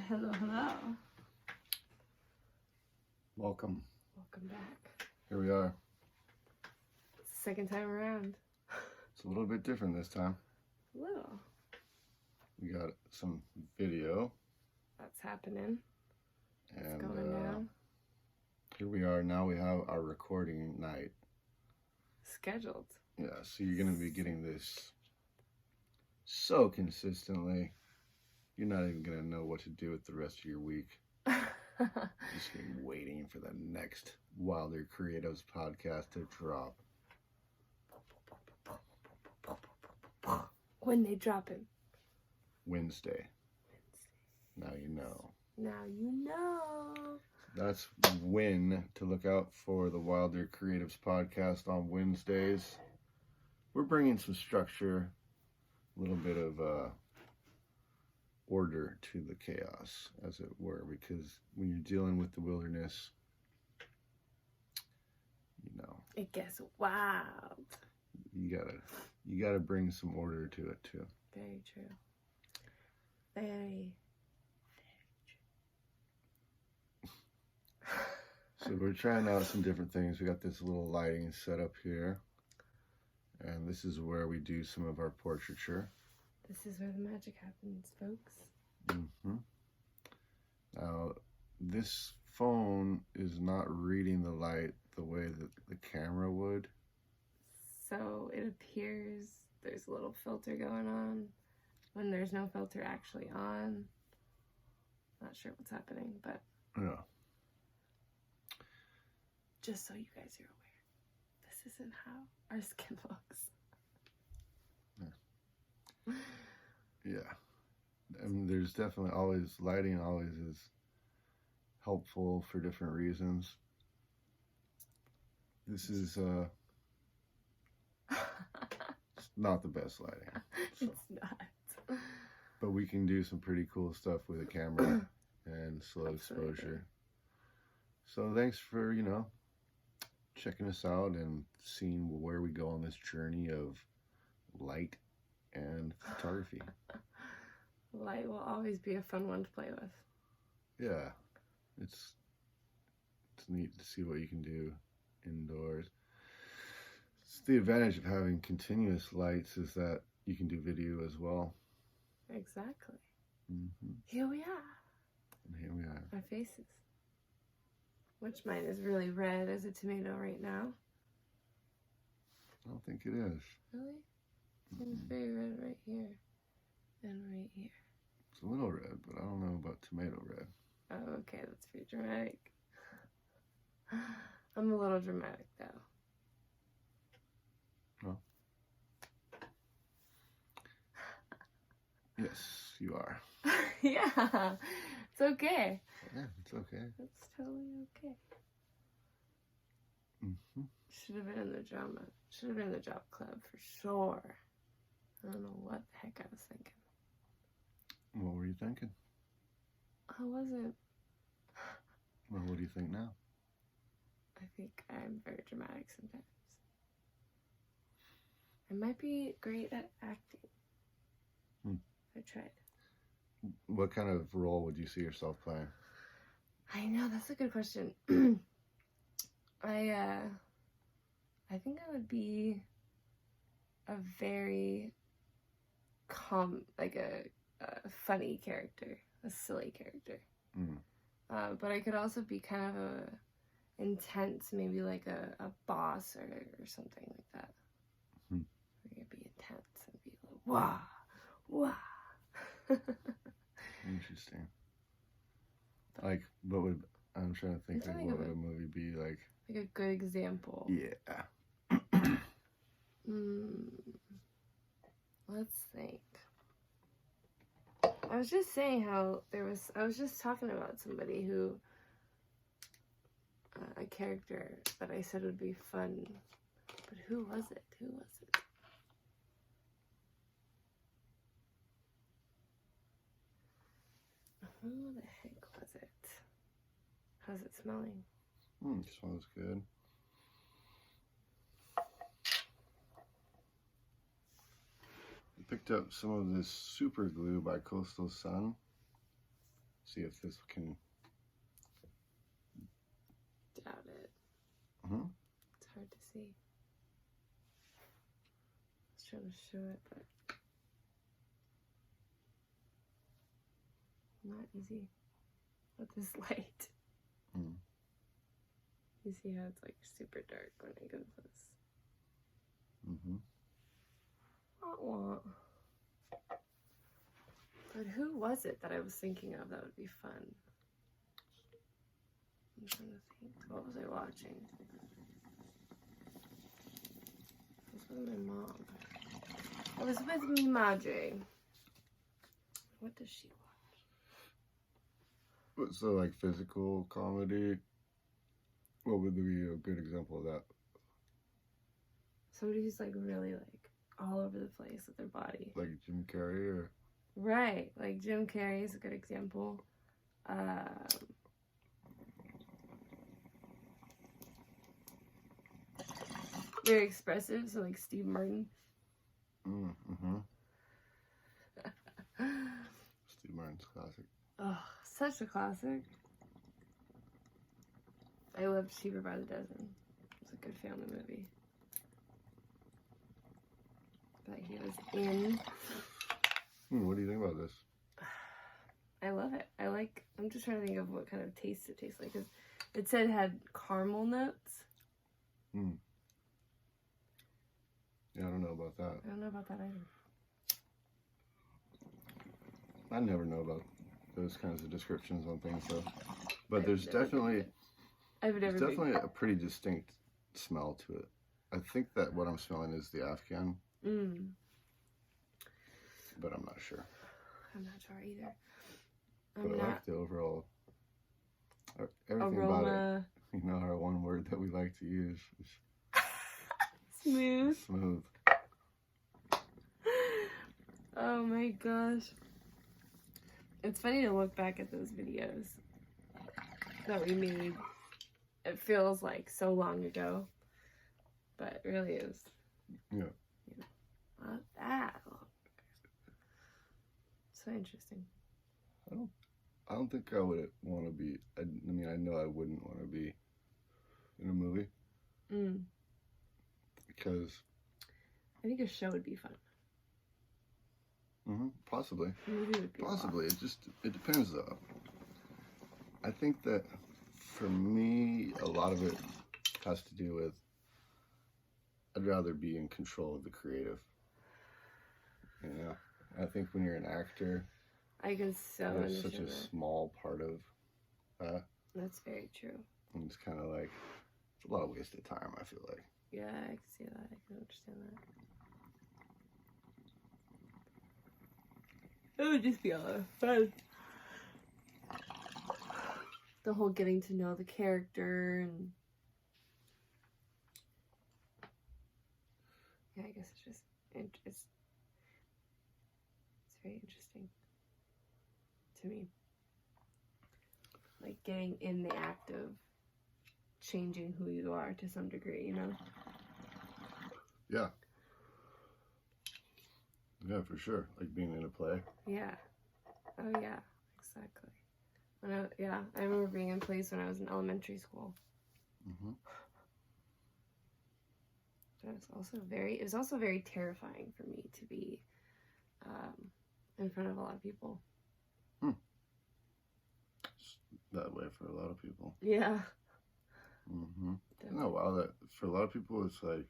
Hello, hello. Welcome. Welcome back. Here we are. Second time around. It's a little bit different this time. A little. We got some video. That's happening. It's And going down. here we are. Now we have our recording night. Scheduled. Yeah, so you're going to be getting this so consistently. You're not even going to know what to do with the rest of your week. Just be waiting for the next Wilder Creatives podcast to drop. When they drop it. Wednesday. Now you know. Now you know. That's when to look out for the Wilder Creatives podcast on Wednesdays. We're bringing some structure, a little bit of order to the chaos, as it were, because when you're dealing with the wilderness, you know, It gets wild. you gotta bring some order to it too. Very true. Very So we're trying out some different things. We got this little lighting set up here, and this is where we do some of our portraiture. This is where the magic happens, folks. Mm-hmm. Now, this phone is not reading the light the way that the camera would. So it appears there's a little filter going on when there's no filter actually on. Not sure what's happening, but Yeah. just so you guys are aware, this isn't how our skin looks. Yeah. I mean, there's definitely always, lighting always is helpful for different reasons. This is it's not the best lighting. So. It's not. But we can do some pretty cool stuff with a camera and slow Absolutely. exposure. So thanks for, checking us out and seeing where we go on this journey of light and photography. Light will always be a fun one to play with. Yeah, it's neat to see what you can do indoors. It's the advantage of having continuous lights is that you can do video as well. Exactly. Mm-hmm. Here we are. And here we are. Our faces. Which mine is really red as a tomato right now. I don't think it is. Really? It's very red right here. And right here. It's a little red, but I don't know about tomato red. Oh, okay, that's pretty dramatic. I'm a little dramatic though. No. Yes, you are. Yeah, it's okay. Yeah, it's okay. It's totally okay. Mm-hmm. Should have been in the drama. Should have been in the job club for sure. I don't know what the heck I was thinking. What were you thinking? I wasn't. Well, what do you think now? I think I'm very dramatic sometimes. I might be great at acting. I tried. What kind of role would you see yourself playing? I know, that's a good question. I think I would be a very a funny character, a silly character. Mm. But I could also be kind of a intense, maybe like a boss or something like that. Hmm. I could be intense and be like, wah, wah. Interesting. Like, what would, I'm trying to think, like, what would a movie be like? Like a good example. Yeah. Let's think. I was just saying how I was just talking about somebody who, a character that I said would be fun. But who was it? Who was it? Who the heck was it? How's it smelling? Smells good. I picked up some of this super glue by Coastal Sun. See if this can. Doubt it. Hmm? It's hard to see. I was trying to show it, but not easy with this light. Hmm. You see how it's like super dark when I go this. Mm-hmm. Wah, wah. But who was it that I was thinking of that would be fun? I'm trying to think. What was I watching? It was with my mom. I was with me, Madre. What does she watch? So, like physical comedy, what would be a good example of that? Somebody who's like really like all over the place with their body. Like Jim Carrey, or Right, like Jim Carrey is a good example. Very expressive, so like Steve Martin. mm-hmm. Steve Martin's classic. Oh, such a classic. I loved Cheaper by the Dozen. It's a good family movie. That he was in. What do you think about this? I love it. I'm just trying to think of what kind of taste it tastes like. Because it said it had caramel notes. Hmm. Yeah, I don't know about that. I don't know about that either. I never know about those kinds of descriptions on things, though. But I've there's never definitely I've never been. definitely a pretty distinct smell to it. I think that what I'm smelling is the Afghan, but I'm not sure. I'm not sure either. But I'm I not like the overall everything about it. aroma You know, our one word that we like to use is smooth. smooth. Oh my gosh. It's funny to look back at those videos that we made. It feels like so long ago, but it really is. Yeah. Not that long. So interesting. I don't think I would want to be. I mean, I know I wouldn't want to be in a movie because. I think a show would be fun. Possibly. A movie would be Possibly. It depends though. I think that for me, a lot of it has to do with I'd rather be in control of the creative. You know, I think when you're an actor, I can so there's understand such a that. small part of that. That's very true. And it's kind of like it's a lot of wasted time. I feel like. Yeah, I can see that. I can understand that. It would just be a lot of fun. The whole getting to know the character and yeah, I guess it's just it's very interesting to me. Like getting in the act of changing who you are to some degree, you know? Yeah. Yeah, for sure. Like being in a play. Yeah. Oh yeah, exactly. I remember being in plays when I was in elementary school. But it was also very terrifying for me to be in front of a lot of people. That way for a lot of people. Yeah. No, wow, that for a lot of people, it's like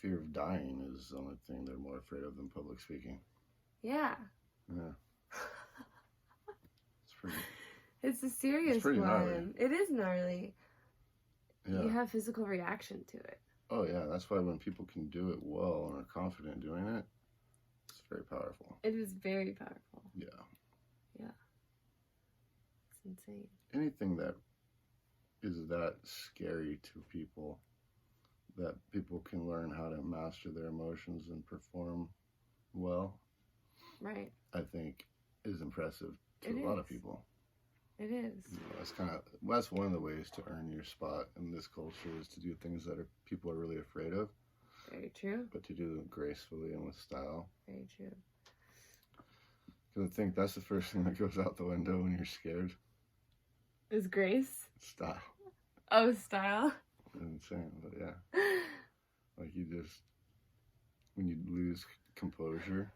fear of dying is the only thing they're more afraid of than public speaking. Yeah. Yeah. It's a serious one. Gnarly. It is gnarly. Yeah. You have physical reaction to it. Oh yeah, that's why when people can do it well and are confident doing it, it's very powerful. It is very powerful. Yeah. Yeah. It's insane. Anything that is that scary to people, that people can learn how to master their emotions and perform well, Right. I think is impressive to It a lot of is. people. It is. You know, that's one of the ways to earn your spot in this culture is to do things that people are really afraid of, Very true. but to do them gracefully and with style. Very true. Because I think that's the first thing that goes out the window when you're scared. Is grace? Style. Oh, style. Insane, but yeah. Like you just, when you lose composure,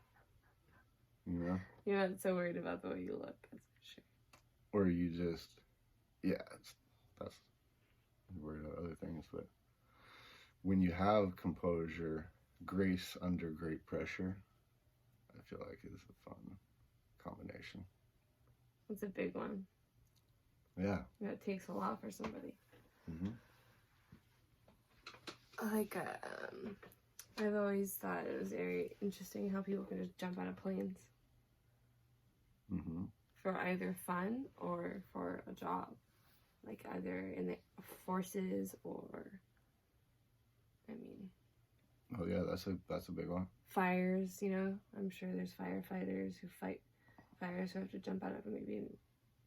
you know? You're not so worried about the way you look, that's for sure. Or you just, yeah, that's worried about other things. But when you have composure, grace under great pressure, I feel like is a fun combination. It's a big one. Yeah. It takes a lot for somebody. Mm-hmm. Like, I've always thought it was very interesting how people can just jump out of planes. Mm-hmm. For either fun or for a job. Like either in the forces or, I mean. Oh yeah, that's a big one. Fires, you know. I'm sure there's firefighters who fight fires who have to jump out of maybe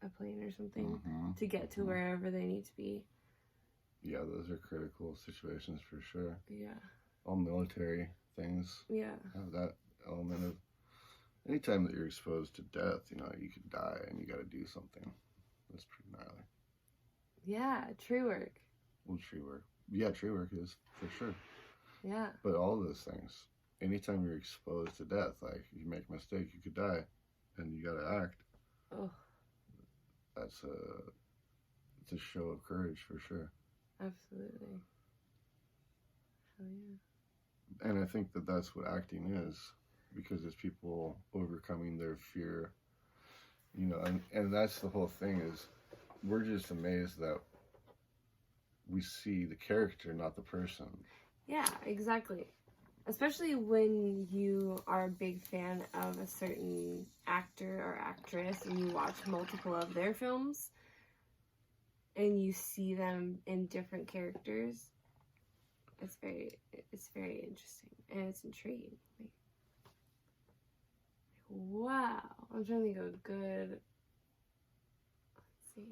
a plane or something to get to wherever they need to be. Yeah, those are critical situations for sure. Yeah. All military things have that element of anytime that you're exposed to death, you know, you could die and you got to do something. That's pretty gnarly. Yeah, tree work. Well, tree work. Yeah, tree work is for sure. Yeah. But all those things, anytime you're exposed to death, like you make a mistake, you could die, and you got to act. Oh. It's a show of courage for sure. Absolutely. Hell yeah. And I think that that's what acting is, because it's people overcoming their fear, you know, and that's the whole thing is we're just amazed that we see the character, not the person. Yeah, exactly. Especially when you are a big fan of a certain actor or actress and you watch multiple of their films and you see them in different characters. It's very interesting and it's intriguing. Like, wow. I'm trying to think of a good, let's see.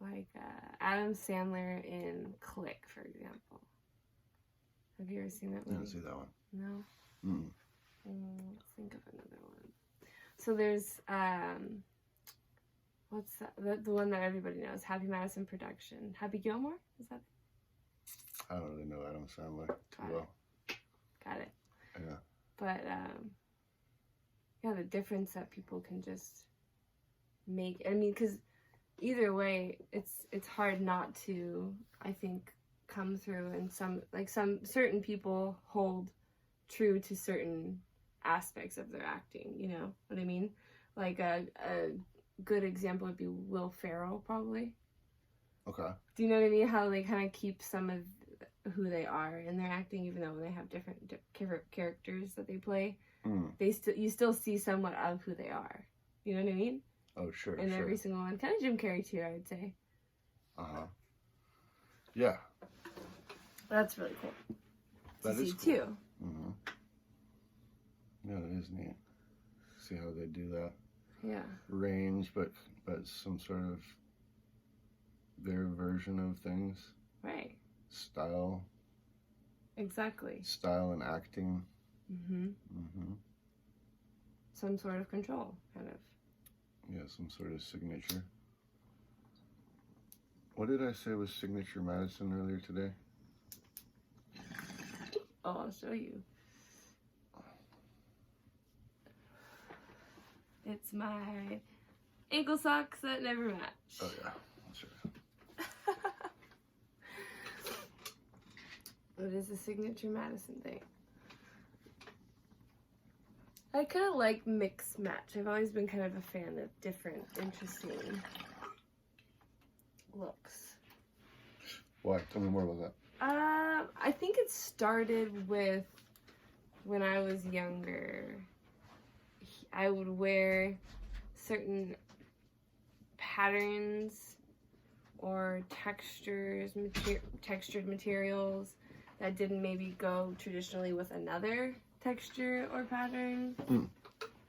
Like Adam Sandler in Click, for example. Have you ever seen that movie? I didn't see that one. No? Mm. Let's think of another one. So there's, what's that? The one that everybody knows, Happy Madison Production. Happy Gilmore? Is that it? I don't really know Adam Sandler too well. Got it. Yeah. But, yeah, the difference that people can just make. I mean, because either way, it's hard not to, I think, come through, and some certain people hold true to certain aspects of their acting, you know what I mean? Like a good example would be Will Ferrell, probably. Okay. Do you know what I mean? How they kind of keep some of who they are in their acting, even though they have different characters that they play. You still see somewhat of who they are. You know what I mean? Oh, sure. In every single one. Kind of Jim Carrey too, I would say. Yeah. That's really cool. That is cool. Too. Yeah, it is neat. See how they do that. Yeah. Range, but some sort of their version of things. Right. Style. Exactly. Style and acting. Some sort of control, kind of. Yeah, some sort of signature. What did I say was Signature Madison earlier today? Oh, I'll show you. It's my ankle socks that never match. Oh yeah, sure. It is a Signature Madison thing. I kind of like mix match. I've always been kind of a fan of different, interesting looks. Why? Tell me more about that. I think it started with when I was younger. I would wear certain patterns or textured materials that didn't maybe go traditionally with another texture or pattern.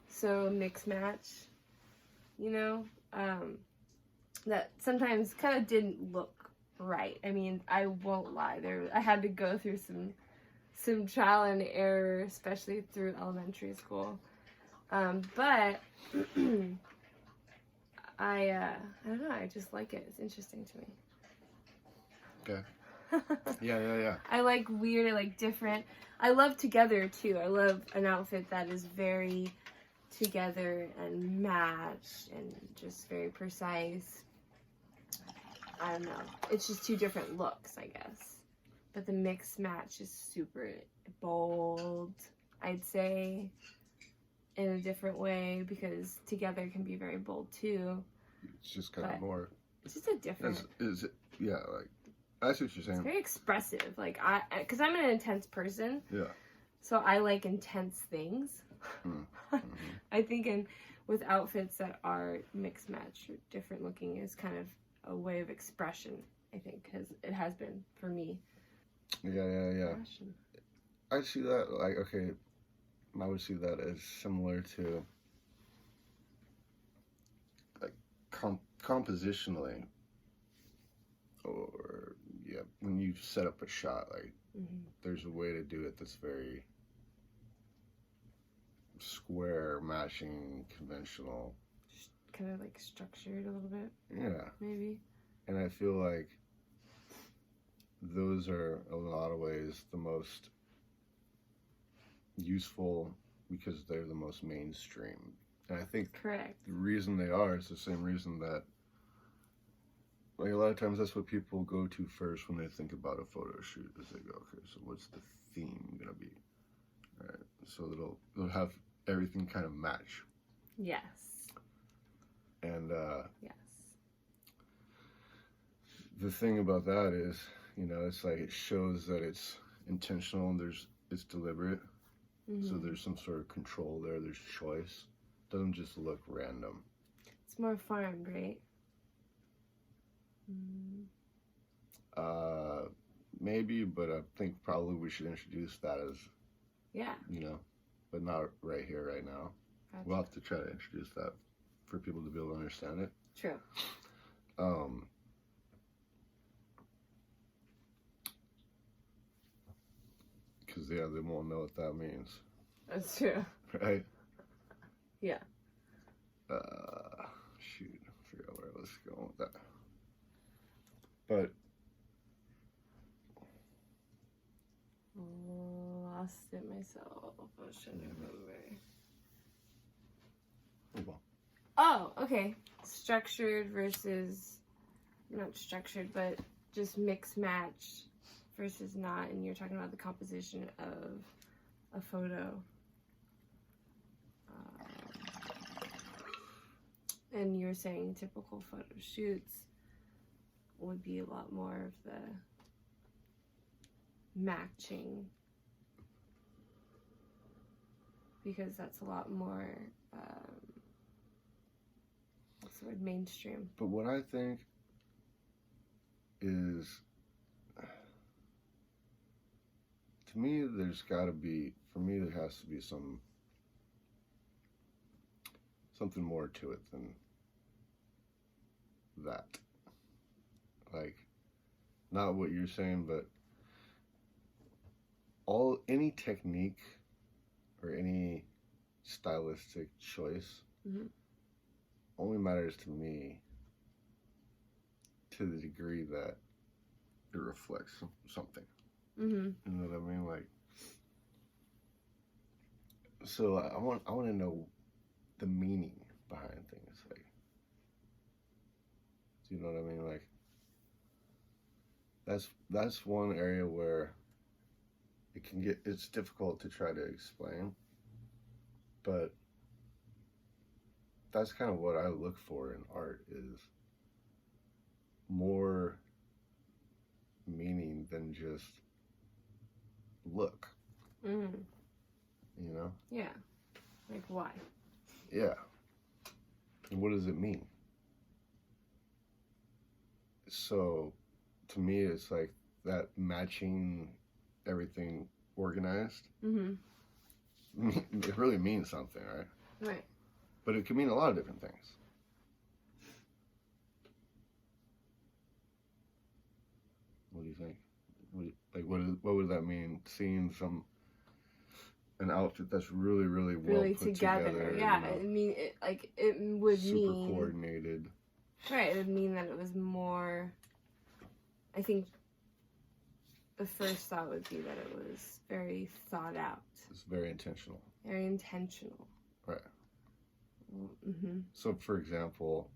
So mix match, you know, that sometimes kind of didn't look right. I mean, I won't lie, I had to go through some trial and error, especially through elementary school, But I don't know. I just like it. It's interesting to me. Okay. Yeah. I like weird. I like different. I love together too. I love an outfit that is very together and matched and just very precise. I don't know. It's just two different looks, I guess. But the mix match is super bold, I'd say, in a different way, because together can be very bold too. It's just kind of But more. It's just a different. Is it? Yeah, like I see what you're saying. It's very expressive. Like because I'm an intense person. Yeah. So I like intense things. Mm-hmm. I think with outfits that are mixed match or different looking is kind of a way of expression. I think because it has been for me. Yeah. Fashion. I see that, like, okay, I would see that as similar to, like, compositionally, or, yeah, when you set up a shot, like, there's a way to do it that's very square, matching, conventional. Kind of, like, structured a little bit. Yeah. Maybe. And I feel like those are, in a lot of ways, the most useful because they're the most mainstream. And I think Correct. the reason they are is the same reason that, like, a lot of times that's what people go to first when they think about a photo shoot, is they go, okay, so what's the theme gonna be? All right, so they'll have everything kind of match. Yes. And yes. The thing about that is, it's like it shows that it's intentional and it's deliberate. Mm-hmm. So there's some sort of control there. There's choice. It doesn't just look random. It's more farmed, right? Maybe, but I think probably we should introduce that as, but not right here, right now. Gotcha. We'll have to try to introduce that for people to be able to understand it. True. Because, they won't know what that means. That's true. Right? Yeah. Shoot. I forgot where I was going with that. But. Lost it myself. I should remember. Oh, okay. Structured versus not structured, but just mix match versus not. And you're talking about the composition of a photo. And you're saying typical photo shoots would be a lot more of the matching, because that's a lot more what's the word, mainstream. But what I think is, to me, there's got to be, for me, there has to be something more to it than that. Like, not what you're saying, but any technique or any stylistic choice only matters to me to the degree that it reflects something. You know what I mean? Like, so I want to know the meaning behind things. Like, do you know what I mean? Like, that's one area where it's difficult to try to explain, but that's kind of what I look for in art, is more meaning than just look. You know? Yeah. Like, why? Yeah. And what does it mean? So, to me, it's like that matching everything organized. It really means something, right? Right. But it can mean a lot of different things. What do you think? What would that mean? Seeing some an outfit that's really, really well really put together. together. Yeah, you know, I mean, it would super mean coordinated. right. It would mean that it was more. I think the first thought would be that it was very thought out. It's very intentional. Very intentional. Right. Mm-hmm. So, for example,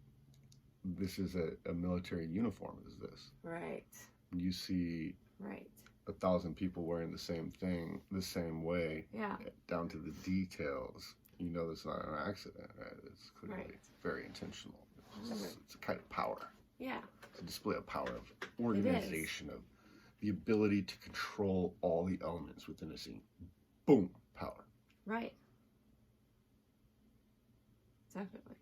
this is a military uniform. Is this? Right. You see Right. 1,000 people wearing the same thing the same way, Yeah. down to the details. You know, it's not an accident. Right? It's clearly Right. very intentional. It's a kind of power. Yeah. It's a display of power, of organization, of the ability to control all the elements within a scene. Boom, power. Right. Definitely.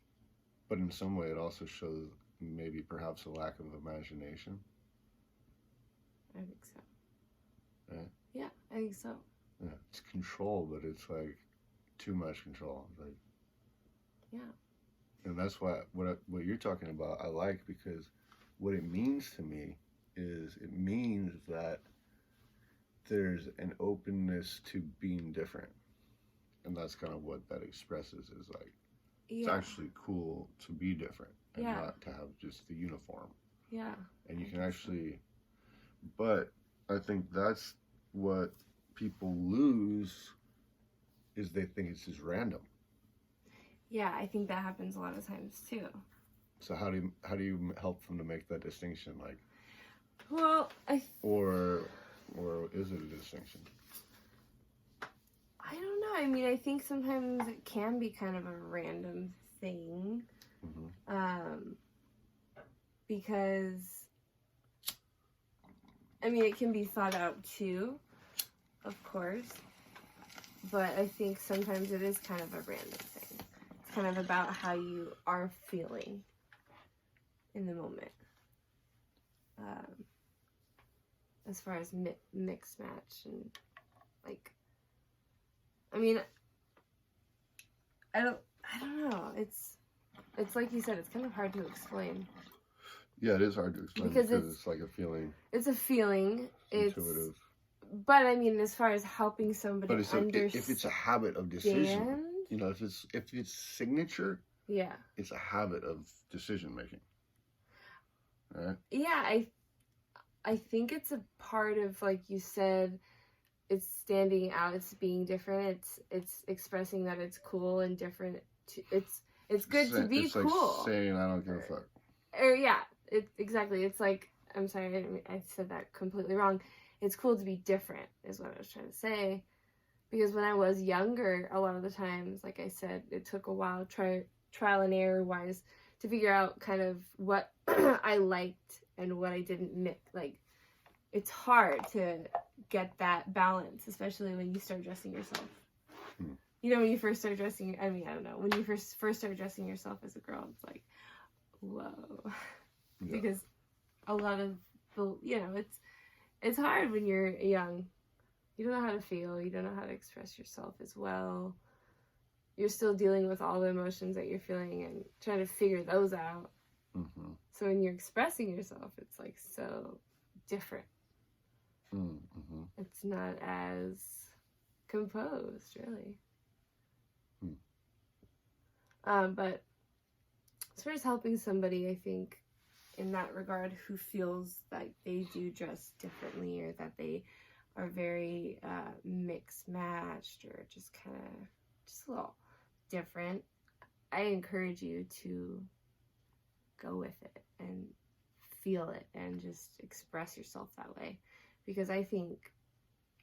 But in some way, it also shows maybe perhaps a lack of imagination. I think so. Right? Yeah, I think so. Yeah, it's control, but it's like too much control. Like, yeah. And that's why what you're talking about I like, because what it means to me is it means that there's an openness to being different, and that's kind of what that expresses. Is like it's actually cool to be different and not to have just the uniform. Yeah. And you can actually, but I think that's what people lose, is they think it's just random. Yeah, I think that happens a lot of times too. So how do you help them to make that distinction? Like, well, or is it a distinction? I don't know. I mean, I think sometimes it can be kind of a random thing, because I mean, it can be thought out too, of course, but I think sometimes it is kind of a random thing. It's kind of about how you are feeling in the moment. As far as mix match and like, I mean, I don't know. It's like you said, it's kind of hard to explain. Yeah, it is hard to explain because it's like a feeling. It's a feeling. It's intuitive. But I mean, as far as helping somebody understand, if it's a habit of decision, you know, if it's signature, yeah, it's a habit of decision making. Right? Yeah, I think it's a part of, like you said, it's standing out, it's being different, it's expressing that it's cool and different. It's good to be cool. Like saying I don't give a fuck. Or yeah, exactly. It's like, I'm sorry, I said that completely wrong. It's cool to be different, is what I was trying to say. Because when I was younger, a lot of the times, like I said, it took a while, trial and error wise, to figure out kind of what I liked and what I didn't like. It's hard to get that balance, especially when you start dressing yourself. You know, when you first start dressing, I mean, I don't know, when you first start dressing yourself as a girl, it's like, whoa. Yeah. Because a lot of the, you know, it's hard when you're young. You don't know how to feel. You don't know how to express yourself as well. You're still dealing with all the emotions that you're feeling and trying to figure those out. Mm-hmm. So when you're expressing yourself, it's like so different. Mm-hmm. It's not as composed, really. But as far as helping somebody, I think in that regard, who feels like they do dress differently or that they are very mixed matched or just kind of just a little different, I encourage you to go with it and feel it and just express yourself that way, because I think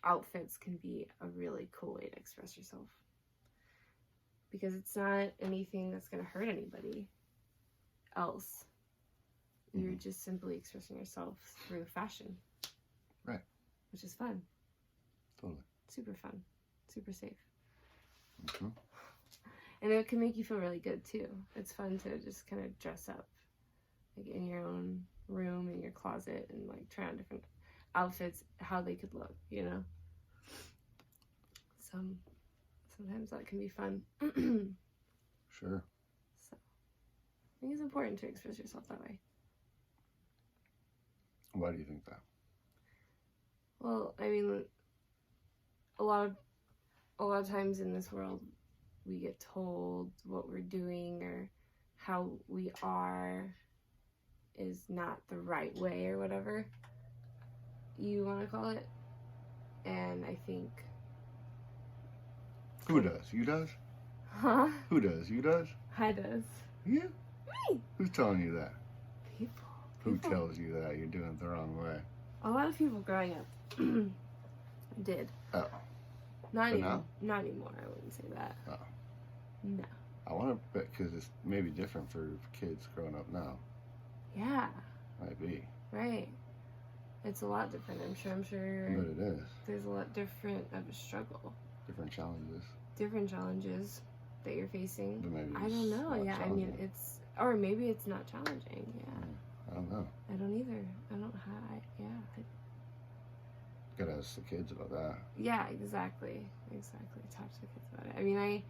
outfits can be a really cool way to express yourself, because it's not anything that's going to hurt anybody else. You're just simply expressing yourself through fashion. Right. Which is fun. Totally. Super fun. Super safe. Mm-hmm. And it can make you feel really good too. It's fun to just kind of dress up, like in your own room, in your closet, and like try on different outfits, how they could look, you know? Sometimes that can be fun. Sure. So I think it's important to express yourself that way. Why do you think that? Well, I mean, a lot of a lot of times in this world, we get told what we're doing or how we are is not the right way or whatever you want to call it. And I think... Who does? You does? Huh? Who does? You does? I does. You? Me. Who's telling you that? People. Who People. tells you that you're doing it the wrong way? A lot of people growing up did. Oh. Not But even, now? not anymore. I wouldn't say that. Oh. No. I want to bet because it's maybe different for kids growing up now. Yeah. Might be. Right. It's a lot different. I'm sure. But it is. There's a lot different of a struggle. Different challenges. Different challenges that you're facing. But maybe I don't it's know. not Yeah. I mean, challenging. it's, or maybe it's not challenging. Yeah. I don't know. I don't either. I don't have. Yeah. Gotta ask the kids about that. Yeah. Exactly. Exactly. Talk to the kids about it. I mean,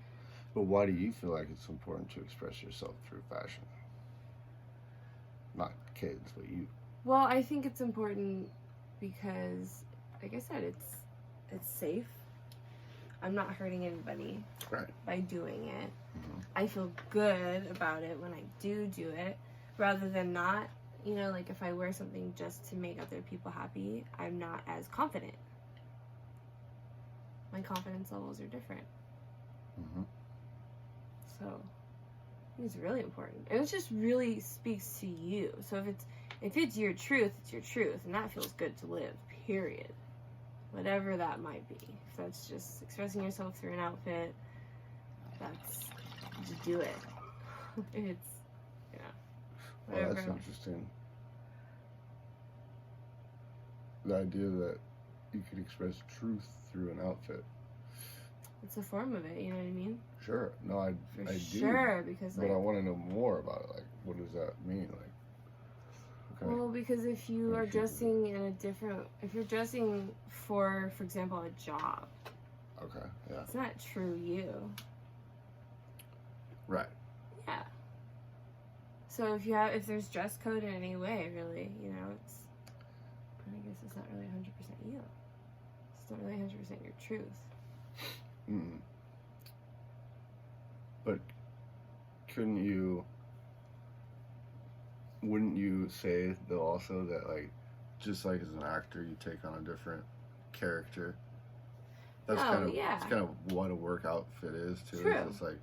But why do you feel like it's important to express yourself through fashion? Not kids, but you. Well, I think it's important because, like I said, it's safe. I'm not hurting anybody Right. by doing it. Mhm. I feel good about it when I do it, rather than not. You know, like if I wear something just to make other people happy, I'm not as confident. My confidence levels are different. Mm-hmm. So I think it's really important. And it just really speaks to you. So if it's your truth, it's your truth. And that feels good to live, period. Whatever that might be. If that's just expressing yourself through an outfit, just do it. It's, you know, Well, whatever. that's interesting. The idea that you could express truth through an outfit. It's a form of it, you know what I mean? Sure. No, I For do. sure, because But like, I want to know more about it. Like, what does that mean? Like, okay. well, because if you are dressing in a different, if you're dressing for example, a job, Okay. Yeah. it's not true you. Right. Yeah. So if there's dress code in any way, really, you know, I guess it's not really 100% you. It's not really 100% your truth. Mm. But wouldn't you say though also that like, just like as an actor, you take on a different character? That's yeah. It's kind of what a work outfit is too. True. It's like,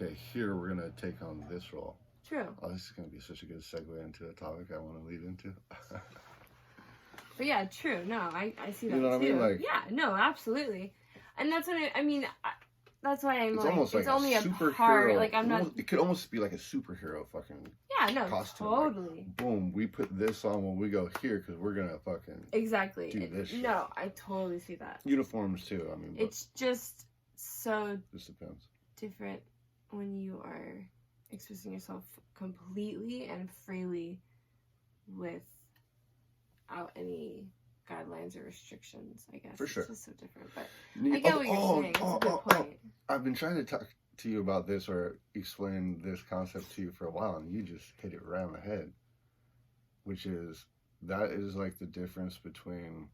okay, here we're gonna take on this role. True. Oh, this is gonna be such a good segue into a topic I want to lead into. But yeah, true. No, I see that You know what I too. mean? Like, yeah, no, absolutely. And that's what I mean. That's why I'm it's like, almost like it's only a superhero. part. Like I'm not. It could almost be like a superhero fucking Yeah, no, costume. totally. Like, boom, we put this on when we go here because we're gonna fucking Exactly. do this shit. No, I totally see that. Uniforms too. I mean, It's just so this depends. different when you are expressing yourself completely and freely without any guidelines or restrictions, I guess. For sure. It's just so different. But I get what you're saying. It's a good point. I've been trying to talk to you about this or explain this concept to you for a while, and you just hit it right on the head. Which is, that is like the difference between,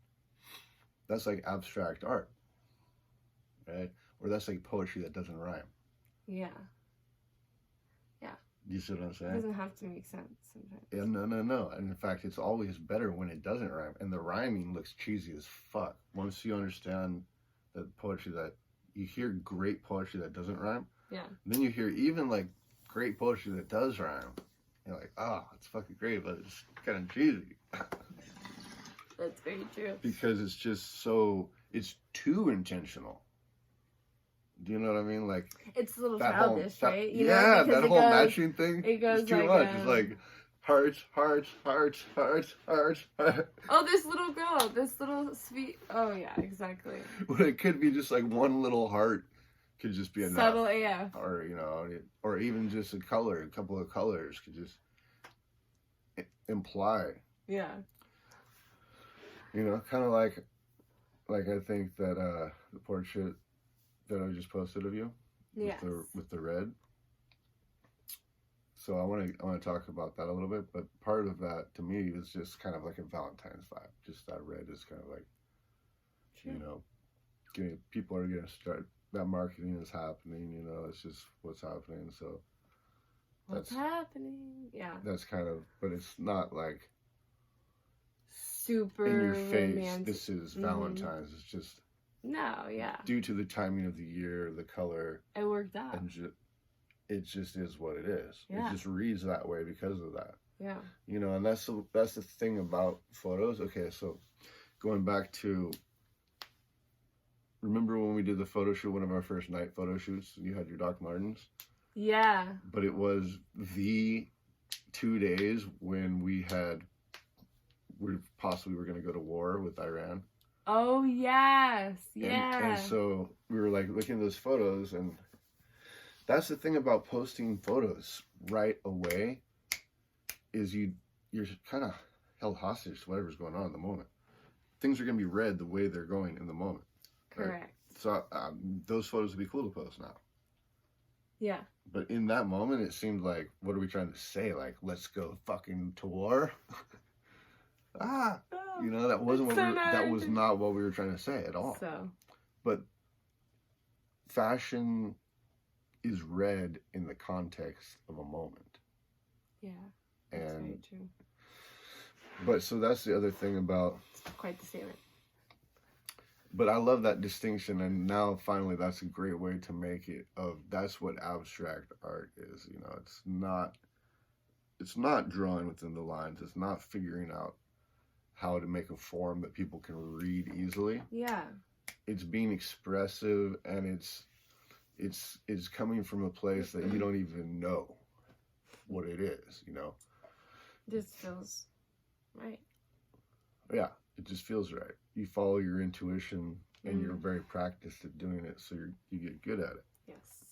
that's like abstract art, right? Or that's like poetry that doesn't rhyme. Yeah. You see what I'm It saying? doesn't have to make sense sometimes. Yeah, no. And in fact, it's always better when it doesn't rhyme. And the rhyming looks cheesy as fuck. Once you understand that poetry that, you hear great poetry that doesn't rhyme. Yeah. Then you hear even like great poetry that does rhyme. You're like, it's fucking great, but it's kind of cheesy. That's very true. Because it's just so, it's too intentional. Do you know what I mean? Like, It's a little that childish, whole, right? yeah, because that it whole goes- matching thing it goes is too like, much. It's like hearts. Oh, this little girl, this little sweet. Oh yeah, exactly. But it could be just like one little heart could just be enough. Subtle AF. Or, you know, or even just a couple of colors could just imply, Yeah. you know, kind of like I think that the portrait that I just posted of you Yes. with the red. So I want to talk about that a little bit, but part of that to me is just kind of like a Valentine's vibe. Just that red is kind of like, True. you know, people are gonna start, that marketing is happening, you know, it's just what's happening. So What's happening? Yeah. that's kind of, but it's not like Super in your face, romantic. this is Valentine's. It's just No, yeah. due to the timing of the year, the color, It worked out. and it just is what it is. Yeah. It just reads that way because of that. Yeah. You know, and that's the thing about photos. Okay, so going back to, remember when we did the photo shoot, one of our first night photo shoots, you had your Doc Martens? Yeah. But it was the 2 days when we possibly were going to go to war with Iran. Oh, yes. Yeah. And so we were like looking at those photos, and that's the thing about posting photos right away, is you're kind of held hostage to whatever's going on in the moment. Things are going to be read the way they're going in the moment. Correct. Right? So those photos would be cool to post now. Yeah. But in that moment, it seemed like, what are we trying to say? Like, let's go fucking to war? You know, that wasn't what that was not what we were trying to say at all. So. But fashion is read in the context of a moment. Yeah. That's And very true. but so that's the other thing about. Quite the statement. But I love that distinction, and now finally that's a great way to make it of, that's what abstract art is. You know, it's not drawing within the lines. It's not figuring out how to make a form that people can read easily. Yeah. It's being expressive, and it's coming from a place that you don't even know what it is, you know. Just feels right. Yeah, it just feels right. You follow your intuition, and you're very practiced at doing it, so you get good at it. Yes.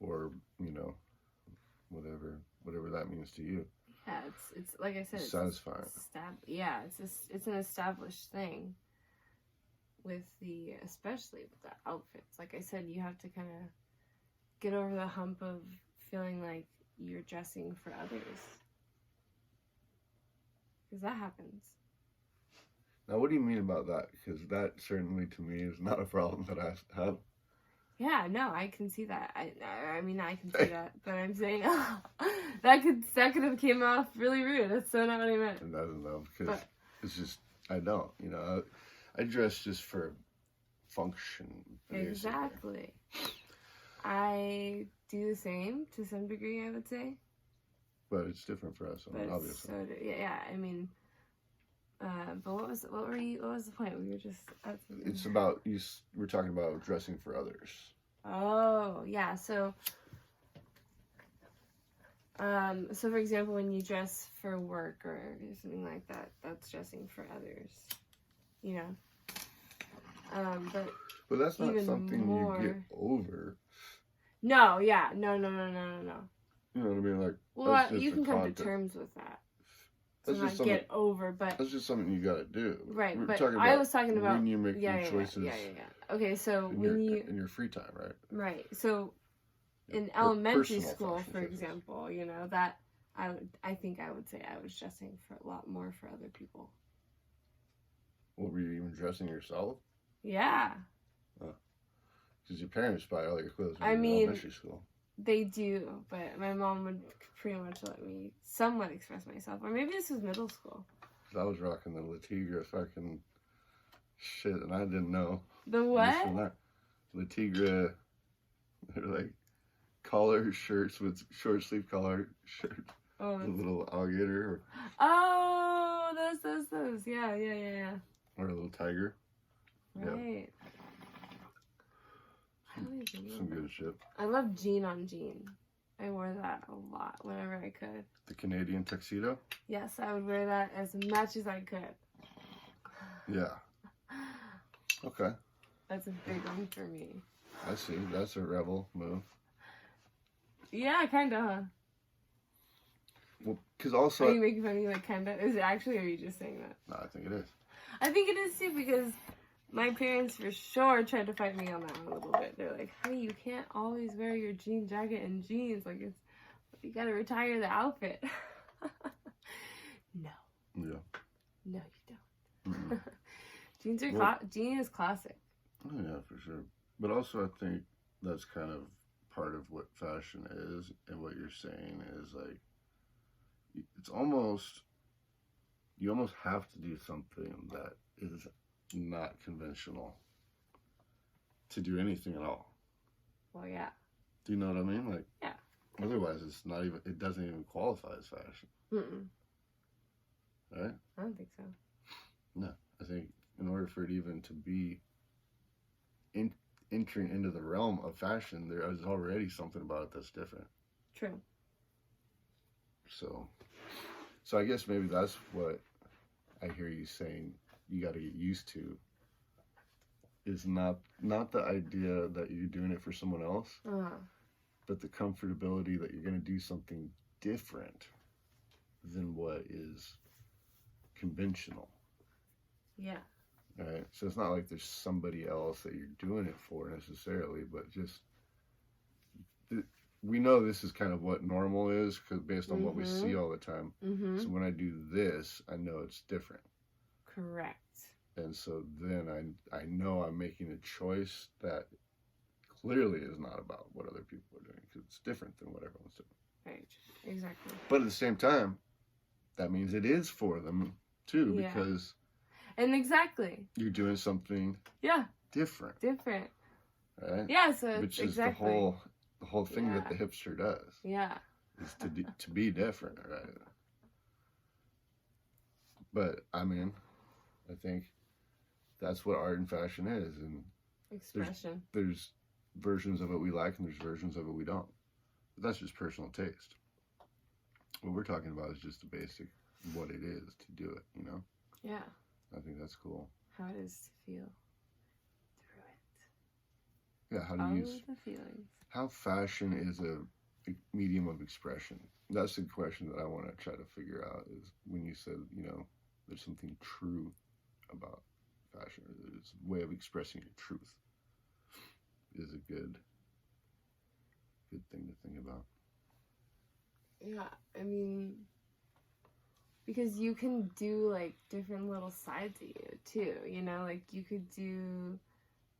Or, you know, whatever that means to you. Yeah, it's like I said, it's satisfying. It's an established thing. Especially with the outfits. Like I said, you have to kind of get over the hump of feeling like you're dressing for others. Because that happens. Now, what do you mean about that? Because that certainly, to me, is not a problem that I have. Yeah, no, I can see that. I mean, I can see that, but I'm saying that could have came off really rude. That's so not what I meant. And I don't know, because it's just, I don't, you know, I dress just for function. Basically. Exactly. I do the same to some degree, I would say. But it's different for us, obviously. So yeah, I mean, but what was the point? We were just. It's about we're talking about dressing for others. Oh yeah, so for example, when you dress for work or something like that, that's dressing for others, you know. But that's not something you get over. No, yeah, no. You know what I mean? Like, well, you can come to terms with that. To That's not just get over, but that's just something you gotta do. Right, We're but I was talking about when you make your choices. Yeah. Okay, so in your free time, right? Right. So in Your elementary personal school, fashion for choices. example, you know, that I think I would say I was dressing for a lot more for other people. What, were you even dressing yourself? Yeah. Because your parents buy all your clothes in elementary school. They do, but my mom would pretty much let me somewhat express myself. Or maybe this was middle school. I was rocking the Le Tigre fucking shit, and I didn't know. The what? Le Tigre, they're like collar shirts with short sleeve collar shirts. Oh, a little alligator. Oh, those. Yeah. Or a little tiger. Right. Yeah. Some good shit. I love jean on jean. I wore that a lot whenever I could. The Canadian tuxedo? Yes, I would wear that as much as I could. Yeah. Okay. That's a big one for me. I see. That's a rebel move. Yeah, kinda, huh? Well, because also... Are you making fun of me like kinda? Is it actually, or are you just saying that? No, I think it is. I think it is too, because my parents for sure tried to fight me on that one a little bit. They're like, honey, you can't always wear your jean jacket and jeans. Like, you gotta retire the outfit. No. Yeah. No, you don't. Jeans are jean is classic. Oh, yeah, for sure. But also, I think that's kind of part of what fashion is, and what you're saying is like it's almost you almost have to do something that is not conventional to do anything at all. Well, yeah. Do you know what I mean? Like, Yeah. Otherwise, it's not even. It doesn't even qualify as fashion, Mm-mm. right? I don't think so. No, I think in order for it even to be entering into the realm of fashion, there is already something about it that's different. True. So I guess maybe that's what I hear you saying. You got to get used to is not the idea that you're doing it for someone else, but the comfortability that you're going to do something different than what is conventional. Yeah. Right. So it's not like there's somebody else that you're doing it for necessarily, but just we know this is kind of what normal is because based on what we see all the time. Mm-hmm. So when I do this, I know it's different. Correct. And so then I know I'm making a choice that clearly is not about what other people are doing because it's different than what everyone's doing. Right. Exactly. But at the same time, that means it is for them too, because and exactly you're doing something different. Right? Yeah, so which is the whole thing that the hipster does. Yeah. Is to be different, right? But I mean, I think that's what art and fashion is, and expression. There's versions of it we like, and there's versions of it we don't. But that's just personal taste. What we're talking about is just the basic what it is to do it, you know? Yeah. I think that's cool. How it is to feel through it. Yeah, how to use the feelings. How fashion is a medium of expression. That's the question that I want to try to figure out is when you said, you know, there's something true about fashion. There's a way of expressing your truth is a good thing to think about. Yeah, I mean, because you can do like different little sides of you too, you know, like you could do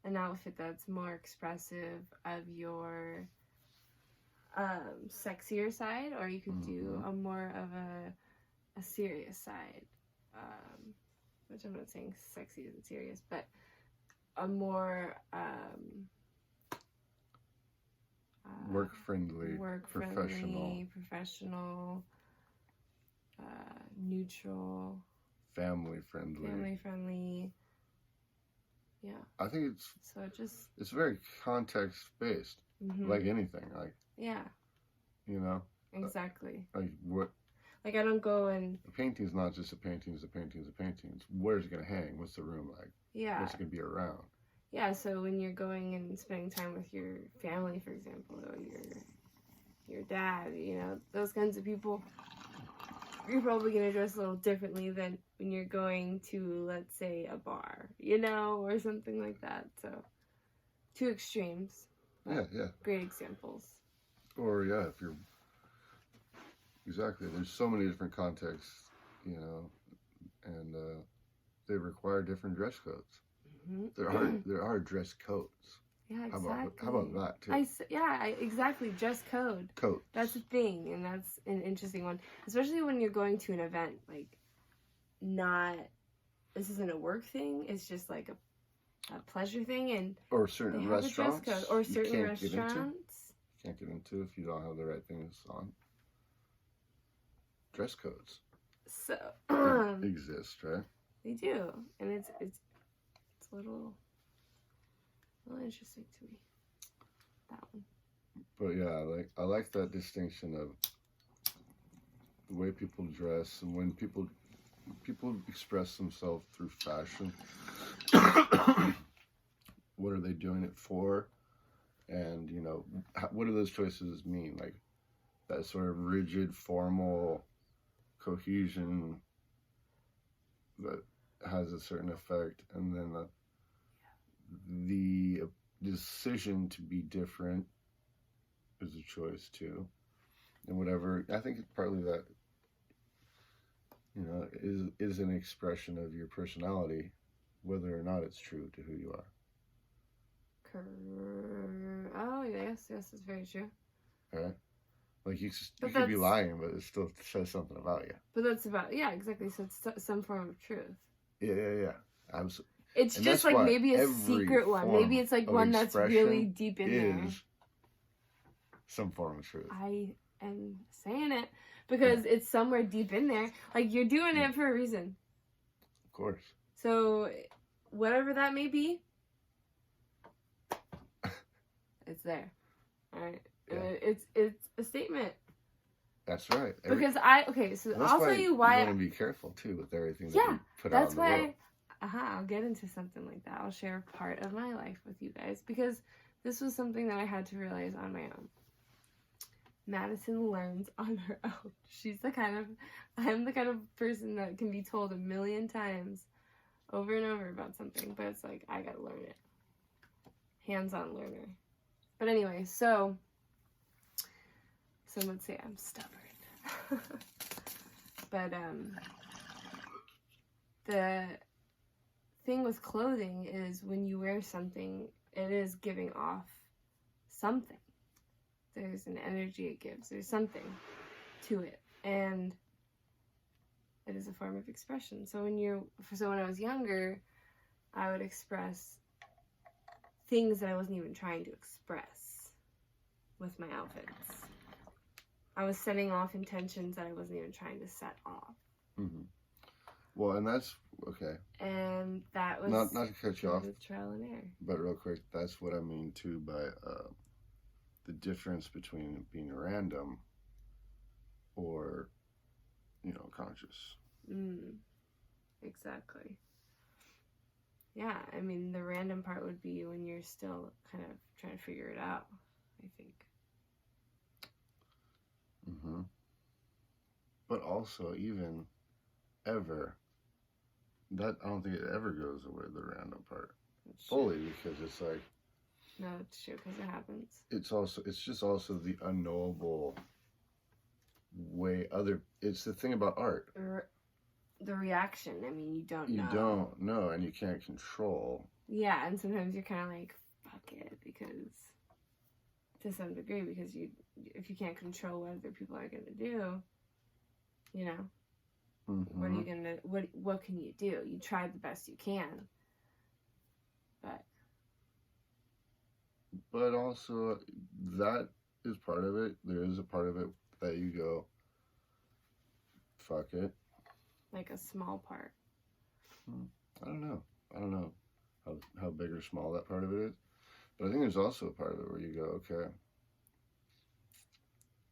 an outfit that's more expressive of your sexier side, or you could do a more of a serious side, which I'm not saying sexy isn't serious, but a more work-friendly, professional, neutral, family-friendly. Yeah. I think it's very context-based, like anything. Like yeah. You know. Exactly. Like what? Like I don't go and. A painting's not just a painting. It's a painting. It's a painting. It's where's it gonna hang? What's the room like? Yeah. What's it gonna be around? Yeah. So when you're going and spending time with your family, for example, or your dad, you know, those kinds of people, you're probably going to dress a little differently than when you're going to, let's say, a bar, you know, or something like that. So, two extremes. Yeah. Great examples. Or, yeah, if you're... Exactly. There's so many different contexts, you know, and they require different dress codes. There are dress codes. Yeah, exactly. How about that, too? Exactly. Dress code. Codes. That's a thing, and that's an interesting one. Especially when you're going to an event, like, this isn't a work thing, it's just like a pleasure thing, and... Or certain restaurants. Dress code. Or certain restaurants. You can't get into if you don't have the right things on. Dress codes. So... exist, right? They do, and it's a little interesting to me, that one. But yeah, I like that distinction of the way people dress and when people express themselves through fashion. What are they doing it for? And, you know, what do those choices mean? Like that sort of rigid, formal cohesion that has a certain effect, and then the decision to be different is a choice too, and whatever. I think it's partly that, you know, is an expression of your personality, whether or not it's true to who you are. Oh, yes, that's very true. Right? Like you But could be that's- lying, but it still says something about you. But that's about, yeah, exactly. So it's some form of truth. Yeah. Absolutely. It's And just that's like why maybe a every secret one. form Maybe it's like of one that's really expression deep in there. Is some form of truth. I am saying it because it's somewhere deep in there. Like you're doing Yeah. it for a reason. Of course. So whatever that may be, it's there. All right. Yeah. It's a statement. That's right. So That's I'll tell you why. You want to be careful too with everything that Yeah, you put out That's in the world. why I'll get into something like that. I'll share part of my life with you guys because this was something that I had to realize on my own. Madison learns on her own. I'm the kind of person that can be told a million times over and over about something, but it's like, I gotta learn it. Hands-on learner. But anyway, so some would say I'm stubborn. But, the thing with clothing is when you wear something, it is giving off something. There's an energy it gives. There's something to it. And it is a form of expression. So when I was younger, I would express things that I wasn't even trying to express with my outfits. I was setting off intentions that I wasn't even trying to set off. Mm-hmm. Well, and that's okay. And that was not to cut you off, trial and error. but real quick, that's what I mean too by the difference between being random or, conscious. Exactly. Yeah, I mean, the random part would be when you're still kind of trying to figure it out, I think. Mm-hmm. But also, even ever, that I don't think it ever goes away, the random part. That's Fully, true. because it's like, No, it's true, because it happens. it's just also the unknowable way it's the thing about art. The reaction, I mean, you don't know. You don't know, and you can't control. Yeah, and sometimes you're kind of like, fuck it, because, to some degree, because if you can't control what other people are going to do, Mm-hmm. what are you going to, what can you do? You try the best you can, But also, that is part of it. There is a part of it that you go, fuck it. like a small part. I don't know how big or small that part of it is. But I think there's also a part of it where you go, okay,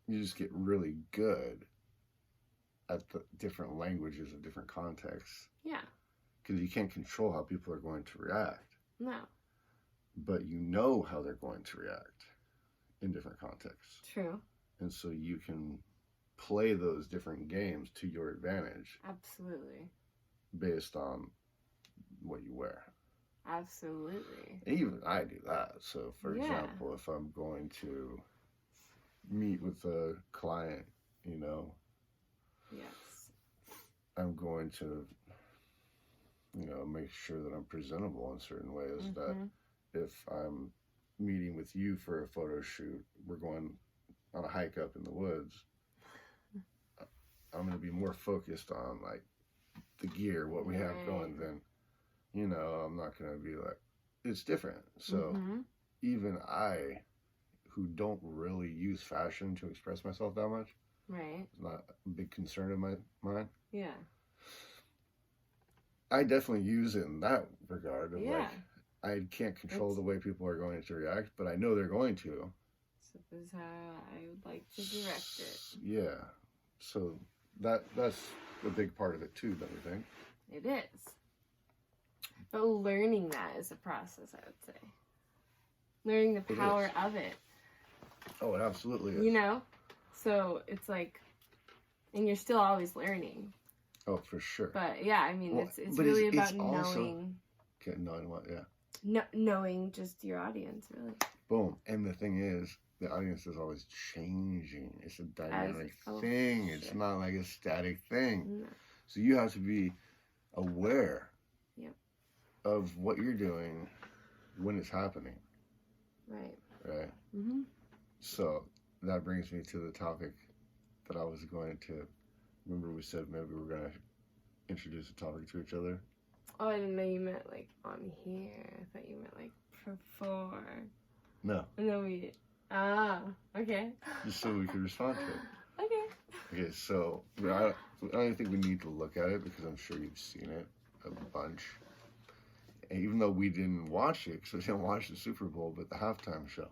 you just get really good at the different languages of different contexts. Yeah. Because you can't control how people are going to react. No. But you know how they're going to react in different contexts. True. And so you can play those different games to your advantage. Absolutely. Based on what you wear. Absolutely. Even I do that. So, for Yeah. example, if I'm going to meet with a client, Yes. I'm going to, make sure that I'm presentable in certain ways. Mm-hmm. That if I'm meeting with you for a photo shoot, we're going on a hike up in the woods, I'm going to be more focused on, like, the gear, what we have going, than, I'm not going to be like, it's different. So even I, who don't really use fashion to express myself that much, right, it's not a big concern of mine. Yeah. I definitely use it in that regard of Yeah. like, I can't control the way people are going to react, but I know they're going to. So this is how I would like to direct it. Yeah. So that's a big part of it too, don't you think? It is. But learning that is a process, I would say. Learning the power of it. Oh, it absolutely is. So it's like, and you're still always learning. Oh, for sure. But yeah, I mean, Well, it's but really it's about also- knowing. Okay, knowing what, yeah. Knowing just your audience, really. Boom. And the thing is, the audience is always changing. It's a dynamic thing. It's not like a static thing. No. So you have to be aware Yep. of what you're doing when it's happening. Right. right? Mm-hmm. So that brings me to the topic that I was going to. Remember, we said maybe we were going to introduce a topic to each other. Oh, I didn't know you meant like on here. I thought you meant like before. No, And then we. Ah, okay. just so we could respond to it. Okay. Okay, so I don't think we need to look at it because I'm sure you've seen it a bunch. And even though we didn't watch it, because we didn't watch the Super Bowl, but the halftime show.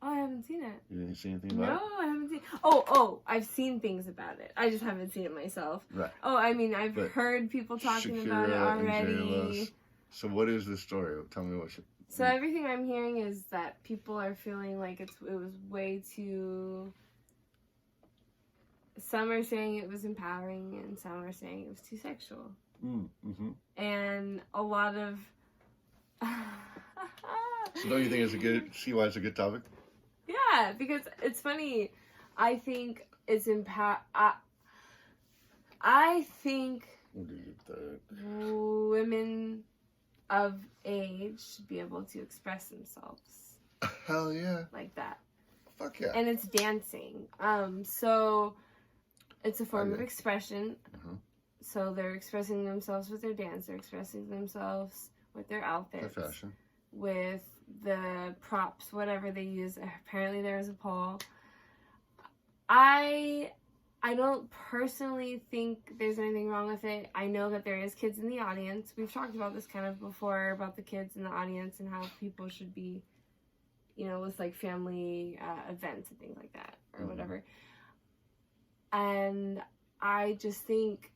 Oh, I haven't seen it. You didn't see anything about No, I haven't seen. Oh, I've seen things about it. I just haven't seen it myself. it? Right. Oh, I mean, I've But heard people talking Shakira about it and already. J-Lo. So what is the story? Tell me what. So everything I'm hearing is that people are feeling like it was way too. Some are saying it was empowering, and some are saying it was too sexual. Mm-hmm. And a lot of. So don't you think it's a good? See why it's a good topic? Yeah, because it's funny. I think it's I think Where did you get that? women of age should be able to express themselves Hell yeah! like that. Fuck yeah! And it's dancing. So it's a form of Okay. expression. Mhm. So they're expressing themselves with their dance. They're expressing themselves with their The outfits, fashion. with the props, whatever they use. Apparently, there is a pole. I don't personally think there's anything wrong with it. I know that there is kids in the audience. We've talked about this kind of before, about the kids in the audience and how people should be, with like family events and things like that or Mhm. whatever. And I just think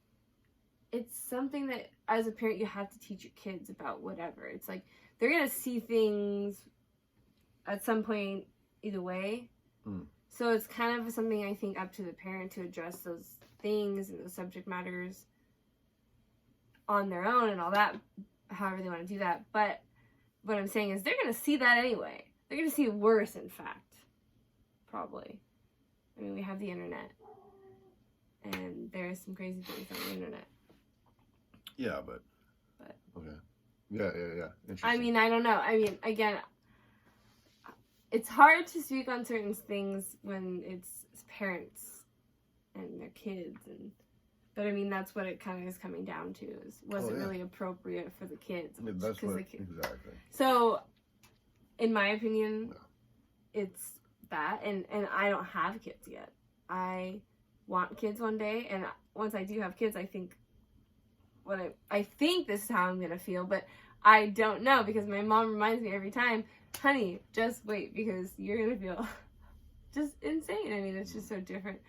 it's something that as a parent you have to teach your kids about whatever. It's like they're going to see things at some point either way. Mm. So it's kind of something I think up to the parent to address those things and those subject matters on their own and all that, however they want to do that. But what I'm saying is they're going to see that anyway. They're going to see worse, in fact. Probably. I mean, we have the internet. And there's some crazy things on the internet. Yeah, but okay. Yeah. Interesting. I mean, I don't know. I mean, again, it's hard to speak on certain things when it's parents and their kids, but I mean that's what it kind of is coming down to: is was it really appropriate for the kids? I mean, that's what exactly. So, in my opinion, it's that, and I don't have kids yet. I want kids one day, and once I do have kids, I think this is how I'm gonna feel, but I don't know because my mom reminds me every time, honey, just wait because you're gonna feel just insane. I mean, it's just so different.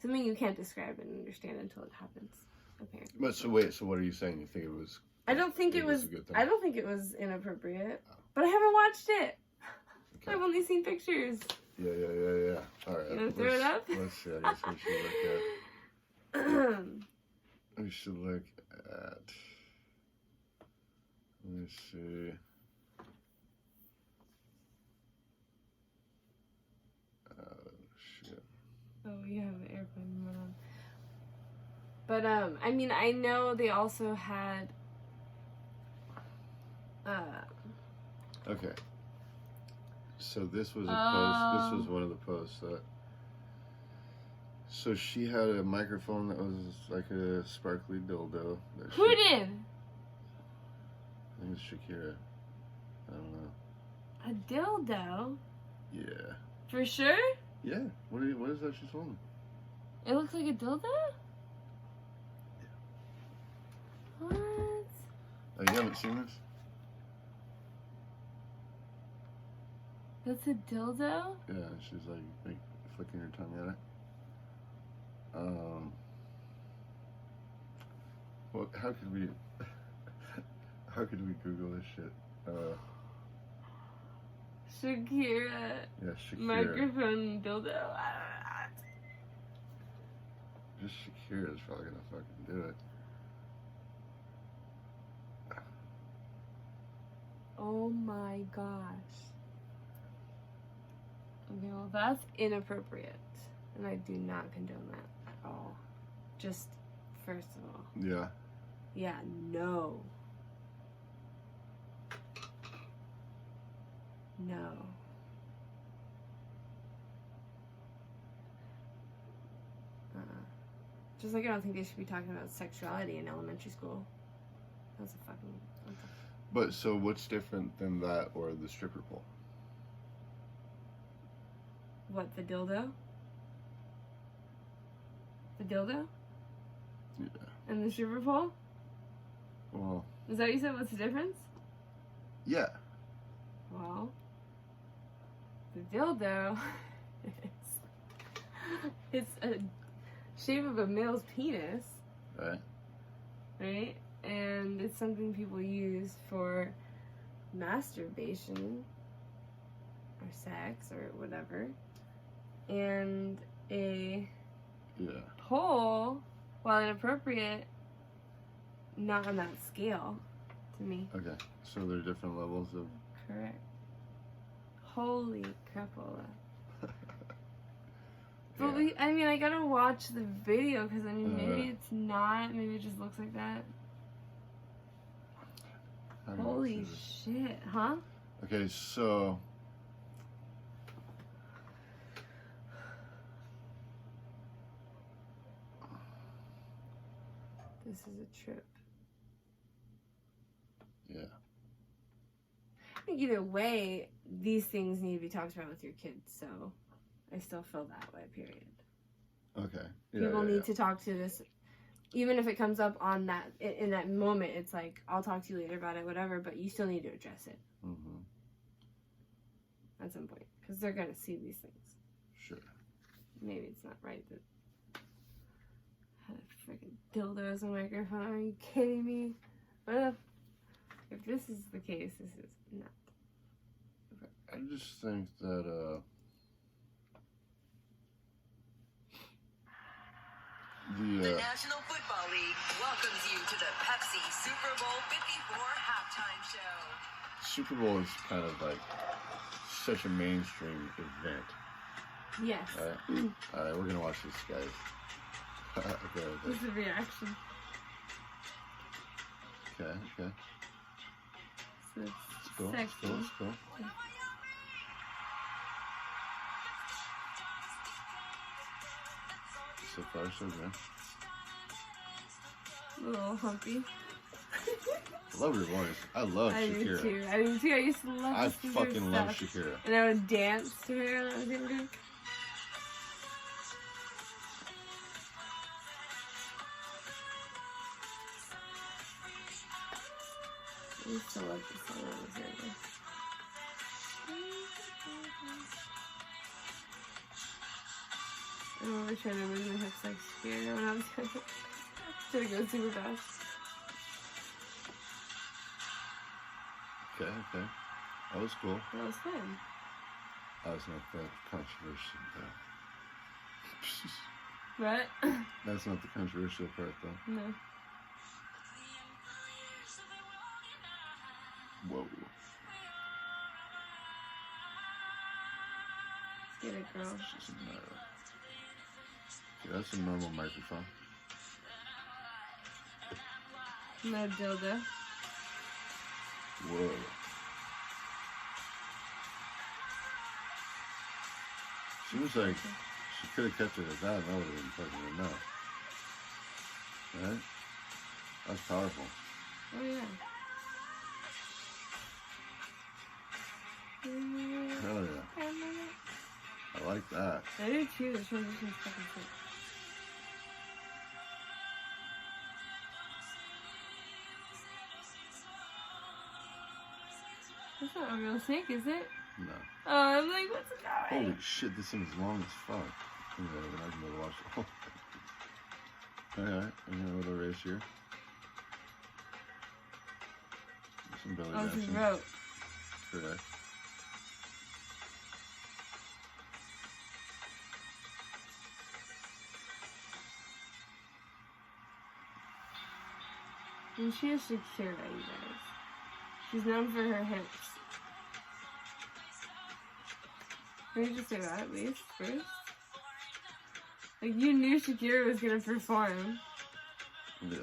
Something you can't describe and understand until it happens. Apparently. But so wait, so what are you saying? You think it was? I don't think it was. A good thing? I don't think it was inappropriate, but I haven't watched it. Okay. I've only seen pictures. Yeah. All right. You wanna throw it up? Let's see. I guess we should look at. We should look at. Let me see. Shit. Oh, you have an airplane mode on. But I mean, I know they also had. Okay. So this was a post. This was one of the posts that. So she had a microphone that was like a sparkly dildo. Who did? I think it's Shakira. I don't know. A dildo? Yeah. For sure? Yeah. What is that she's holding? It looks like a dildo? What? Oh, you haven't seen this? That's a dildo? Yeah, she's like flicking her tongue at it. Well, how could we Google this shit? Shakira. Yeah, Shakira. Microphone dildo. Just Shakira is probably gonna fucking do it. Oh my gosh. Okay, well that's inappropriate. And I do not condone that at all. Just first of all. Yeah. Yeah, no. No. Just like I don't think they should be talking about sexuality in elementary school. That's a fucking... But so what's different than that or the stripper pole? What, the dildo? The dildo? Yeah. And the stripper pole? Well, Is that what you said? What's the difference? yeah. Well, the dildo it's a shape of a male's penis, Right. right? And it's something people use for masturbation or sex or whatever. And a Yeah. pole, while inappropriate, not on that scale to me. Okay. So there are different levels of. Correct. Holy crapola. But Yeah. I mean, I gotta watch the video because I mean, maybe Uh. it's not. Maybe it just looks like that. How do you Holy see this? shit, huh? Okay, so This is a trip. yeah. I think either way, these things need to be talked about with your kids. So, I still feel that way. Period. Okay. Yeah, People yeah, need to talk to this, even if it comes up on that in that moment. It's like, I'll talk to you later about it, whatever. But you still need to address it Mm-hmm. at some point because they're gonna see these things. Sure. Maybe it's not right that I had a freaking dildo as a microphone. Are you kidding me? Well, if this is the case, this is not. I just think that The National Football League welcomes you to the Pepsi Super Bowl 54 halftime show. Super Bowl is kind of like such a mainstream event. Yes. All right, we're gonna watch this, guys. Okay. This is a reaction. Okay. So it's Let's go. sexy. Let's go. So far, so good. A little humpy. I love your voice. I love I do Shakira. too. I do too. I used to love I listening to her fucking love stuff. Shakira. And I would dance to her when I was younger. I used to love this song when I was younger. I remember trying to move my hips like Shakira when I was younger. Trying to go super fast. Okay. That was cool. That was fun. That was not the controversial though. But, That's not the controversial part though. no. Whoa. Get it, girl. It's just that's a normal microphone. No dildo. Whoa. She was like, she could have kept it as that, and that would have been fucking enough. Right? That's powerful. Oh, yeah. Hell yeah. I like that. I do too. The transition's fucking sick. That's not a real snake, is it? No. Oh, I'm like, what's going? Holy shit, this thing is long as fuck. Okay, then I can go watch it. Alright, I'm gonna go to race here. Some belly Oh, it's his dancing. rope. Correct. And she is Shakira, you guys. She's known for her hips. Can you just say that at least first? Like, you knew Shakira was gonna perform. Yeah.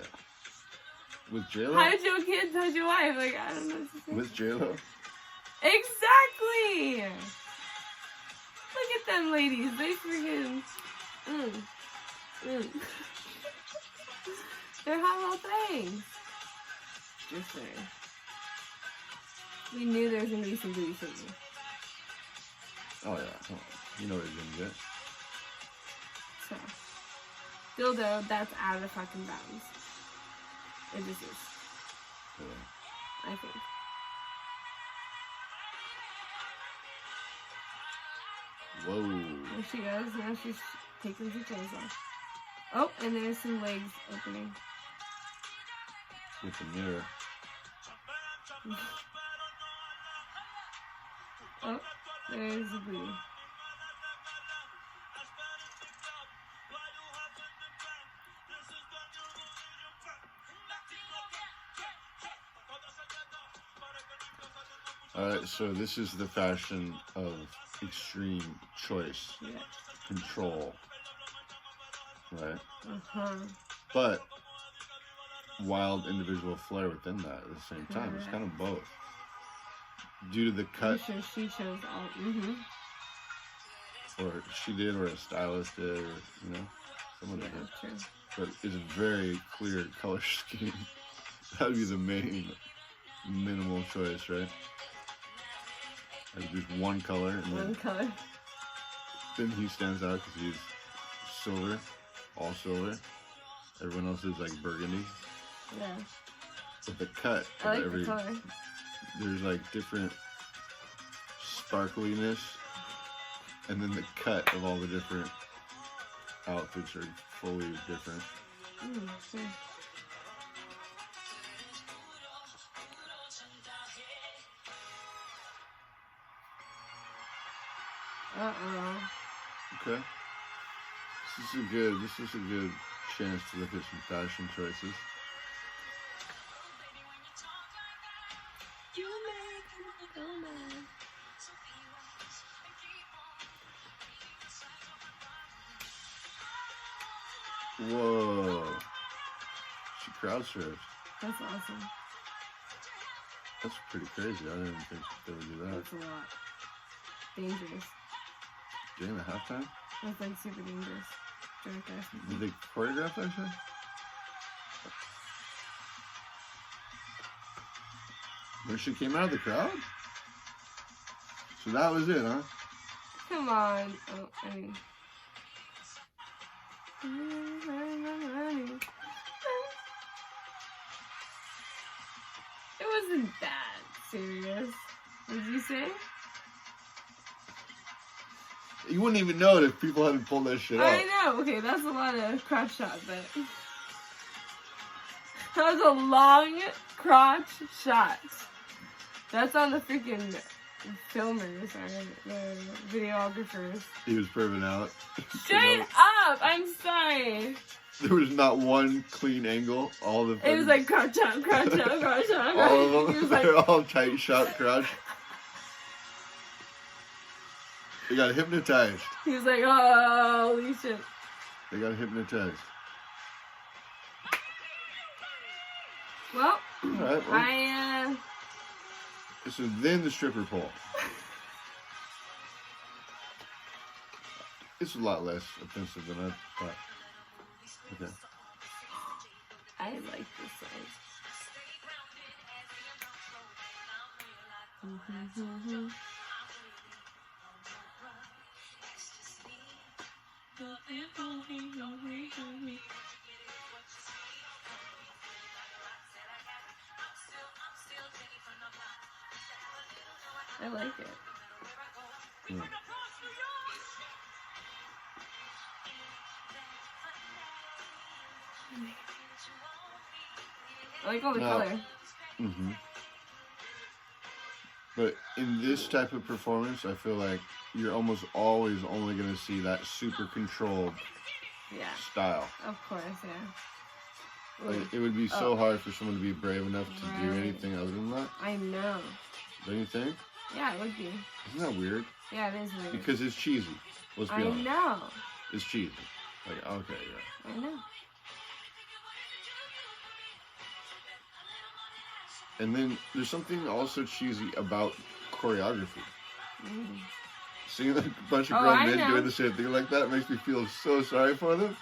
With J-Lo? How'd your kids, how'd your wife? Like, I don't know what to say. With J-Lo? Exactly! Look at them ladies. They freaking... They're hot little things. Just saying. We knew there was gonna be some booty shaking. Oh yeah, come on. You know what you're gonna get. So, dildo, that's out of fucking bounds. It just is. Yeah. I think. Whoa. There she goes. Now she's taking some clothes off. Oh, and there's some legs opening. With the mirror. Oh, there's the booty. Alright, so this is the fashion of extreme choice, Yeah. control, right? Uh-huh. But wild individual flair within that at the same time. It's kind of both. Due to the I'm cut, sure she chose all. Mm-hmm. or she did, or a stylist did, or, you know, someone Yeah, did. true. But it's a very clear color scheme. That would be the main minimal choice, right? Like just one color, and One then, color. then he stands out because he's silver, all silver. Everyone else is like burgundy. Yeah. But the cut I of like every, the color. there's like different sparkliness, and then the cut of all the different outfits are fully different. Sure. Uh-oh. Okay. This is a good chance to look at some fashion choices. You make me go mad. Whoa. She crowd surfed. That's awesome. That's pretty crazy. I didn't think they would do that. That's a lot. Dangerous. During the halftime? That's like super dangerous. Drunk ass. Did they choreograph that shit? When she came out of the crowd? So that was it, huh? Come on. Oh, I mean. It wasn't that serious. What did you say? You wouldn't even know it if people hadn't pulled that shit out. I know. Okay, that's a lot of crotch shot, but that was a long crotch shot. That's on the freaking filmers or the videographers. He was perving out. Straight up! I'm sorry. There was not one clean angle. All the It was like crotch shot, crotch shot, crotch shot. all of He them. was like, They're all tight shot crotch. They got hypnotized. he was like, holy shit. They got hypnotized. Well, All right. Well, so then the stripper pole. It's a lot less offensive than I thought. Okay. I like this song. I like it. Yeah. I like all the Now- color. Mm-hmm. But in this type of performance, I feel like you're almost always only going to see that super controlled Yeah, style. of course, yeah. Like, it would be so hard for someone to be brave enough to do Right. anything other than that. I know. Don't you think? Yeah, it would be. Isn't that weird? Yeah, it is weird. Because it's cheesy. Let's be I honest. know. It's cheesy. Like, okay, yeah. I know. And then there's something also cheesy about choreography. Mm. Seeing like a bunch of Oh, grown I men know. doing the same thing like that makes me feel so sorry for them.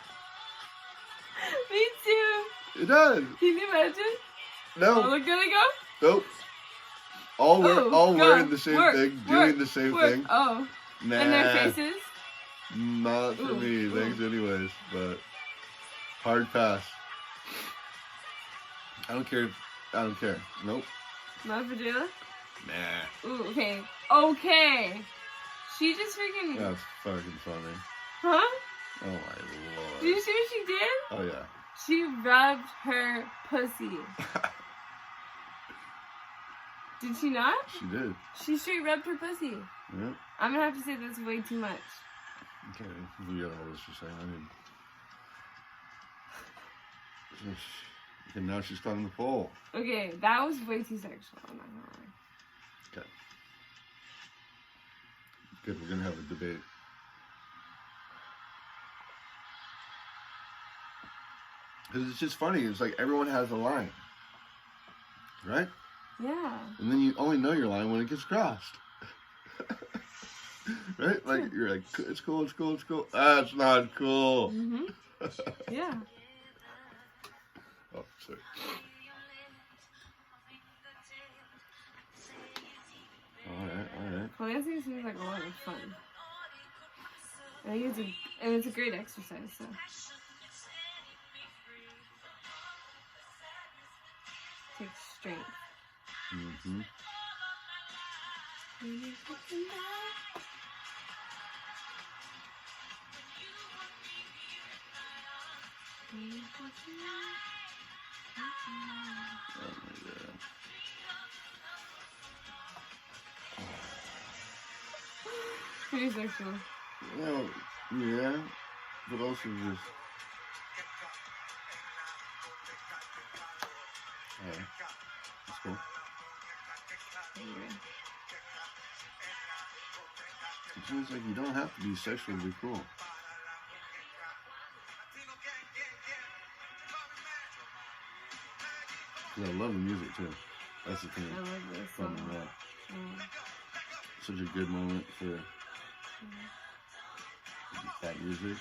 Me too. It does. Can you imagine? Oh, No. look, gonna go? Nope. All Oh, wearing the same work, thing, work, doing the same work. thing. Oh, Nah. and their faces? Not for Ooh, me. ooh. Thanks anyways, but hard pass. I don't care. I don't care. Nope. Not for Jayla? Nah. Ooh, okay. Okay. She just freaking... That's fucking funny. Huh? Oh my lord. Did you see what she did? Oh yeah. She rubbed her pussy. Did she not? She did. She straight rubbed her pussy. Yeah. I'm gonna have to say that's way too much. Okay. We got all this for saying. I mean. And now she's climbing the pole. Okay, that was way too sexual. I'm not gonna lie. Okay. Good. We're gonna have a debate. Because it's just funny. It's like everyone has a line. Right? Yeah. And then you only know your line when it gets crossed. Right? Like, you're like, it's cool, it's cool, it's cool. That's not cool. Mm-hmm. Yeah. Oh, sorry. Alright. Well, dancing seems like a lot of fun. I think it's a great exercise, so. Takes strength. Mm-hmm. Oh my god. Pretty sexual. Well, yeah, but also just. That's cool. Anyway. It seems like you don't have to be sexual to be cool. Cause I love the music too. That's the thing. I love this Fun song. and rock. Mm. Such a good moment for that music.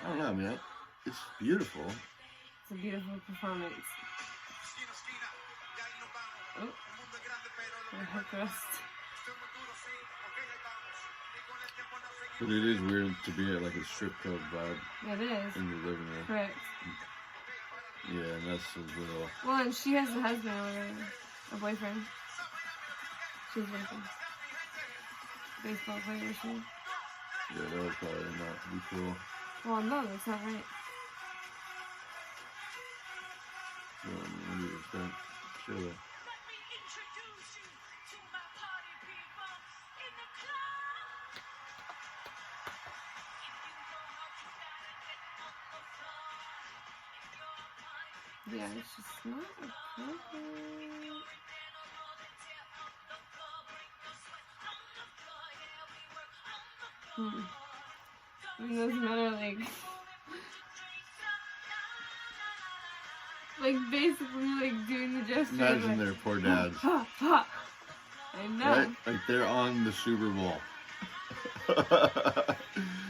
I don't know, man. It's beautiful. It's a beautiful performance. Oh. The hook rest. But it is weird to be at like a strip club vibe It is. in your living room. Correct. Yeah, and that's a little. Well, and she has a husband or whatever. A boyfriend. She's working. Baseball player, she. Yeah, that would probably not be cool. Well, no, that's not right. Well, what do you expect? Sure. Yeah, it's just not appropriate. I mean, those men are like, like basically like doing the gesture. Imagine like, their poor dads. ha, ha. I know. Right? Like they're on the Super Bowl.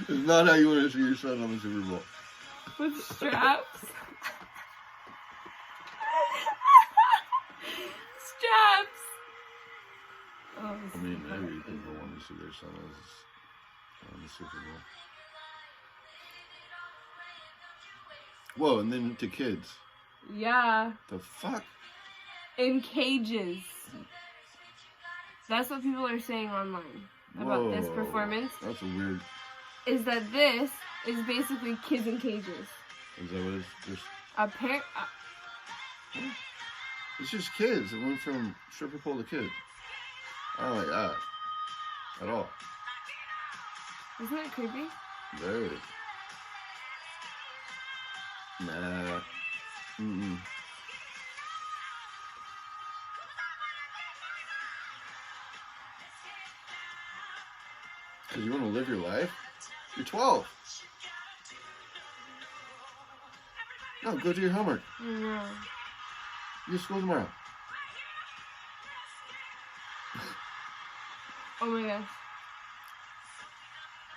It's not how you want to see your son on the Super Bowl. With straps. Straps. Oh, I mean, maybe people want to see their son on the Super Bowl. Whoa, and then to kids. Yeah, The fuck? in cages. That's what people are saying online about this Whoa. performance. That's a weird. Is that this is basically kids in cages. Is that what it's just? It's just kids. It went from stripper pole to kids. I don't like that at all. Isn't that creepy? Very. Nah. Mm-mm. Because you want to live your life? You're 12. No, go do your homework. I know. You have school tomorrow. Oh my gosh.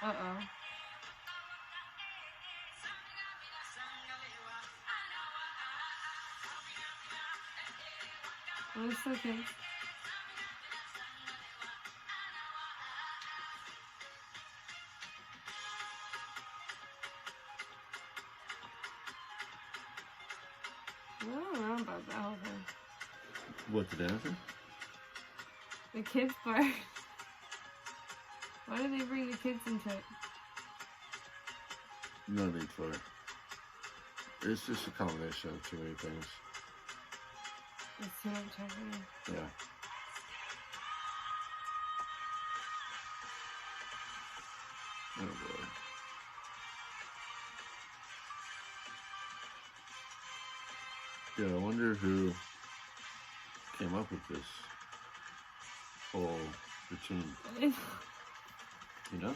Uh-oh. Oh, it's okay. I don't know about that whole thing. What, the dancing? The kids part. Why do they bring the kids into it? No need for it. It's just a combination of too many things. It's too much happening. Yeah. Oh boy. Yeah, I wonder who came up with this whole routine. You know?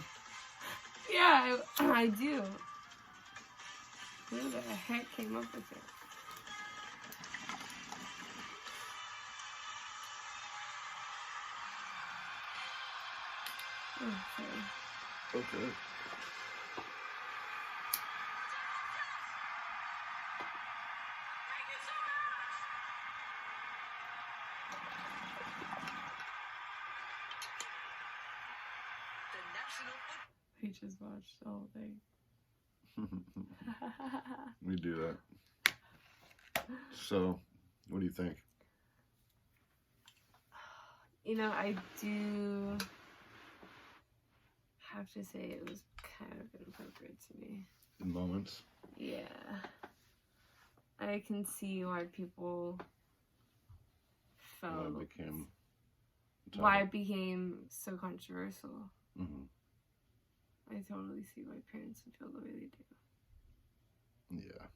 Yeah, I do. Who the heck came up with it? Oh, sorry. Okay. The National Football I just watched the whole thing. We do that. So, what do you think? You know, I do have to say it was kind of inappropriate to me. In moments? Yeah. I can see why people When felt it became... why it became so controversial. Mm-hmm. I totally see why parents would feel the way they do. Yeah.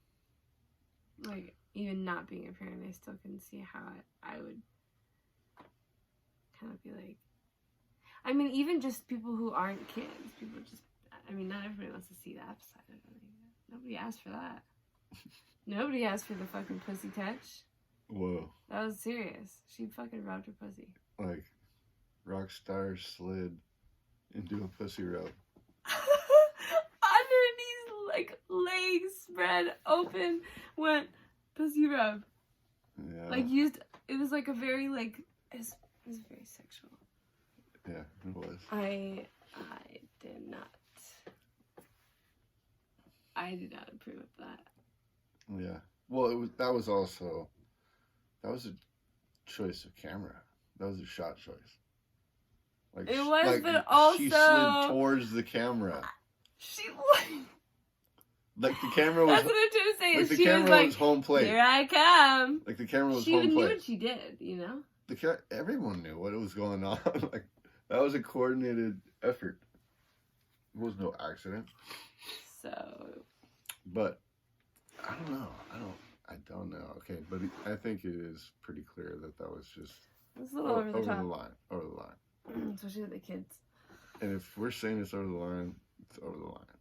Like, even not being a parent, I still can see how I would kind of be like... I mean, even just people who aren't kids. People just... I mean, not everybody wants to see that side of it. Nobody asked for that. Nobody asked for the fucking pussy touch. Whoa. That was serious. She fucking rubbed her pussy. Like, Rockstar slid into a pussy rub. Underneath, like, legs spread open, went pussy rub. Yeah. Like, used, it was like a very, like, it was very sexual. Yeah, it was. I did not. I did not approve of that. Yeah. Well, that was a choice of camera. That was a shot choice. Like, It was, like, but also... she slid towards the camera. She was... Like, the camera was... That's what I'm trying to say. Like, the She was camera like, was home plate. here I come. Like, the camera was She home even knew plate. what she did, you know? Everyone knew what was going on. Like, that was a coordinated effort. It was no accident. So... But, I don't know. I don't know. Okay, but I think it is pretty clear that was just... It's a little over the top. Over the line. Especially with the kids. And if we're saying it's over the line, it's over the line.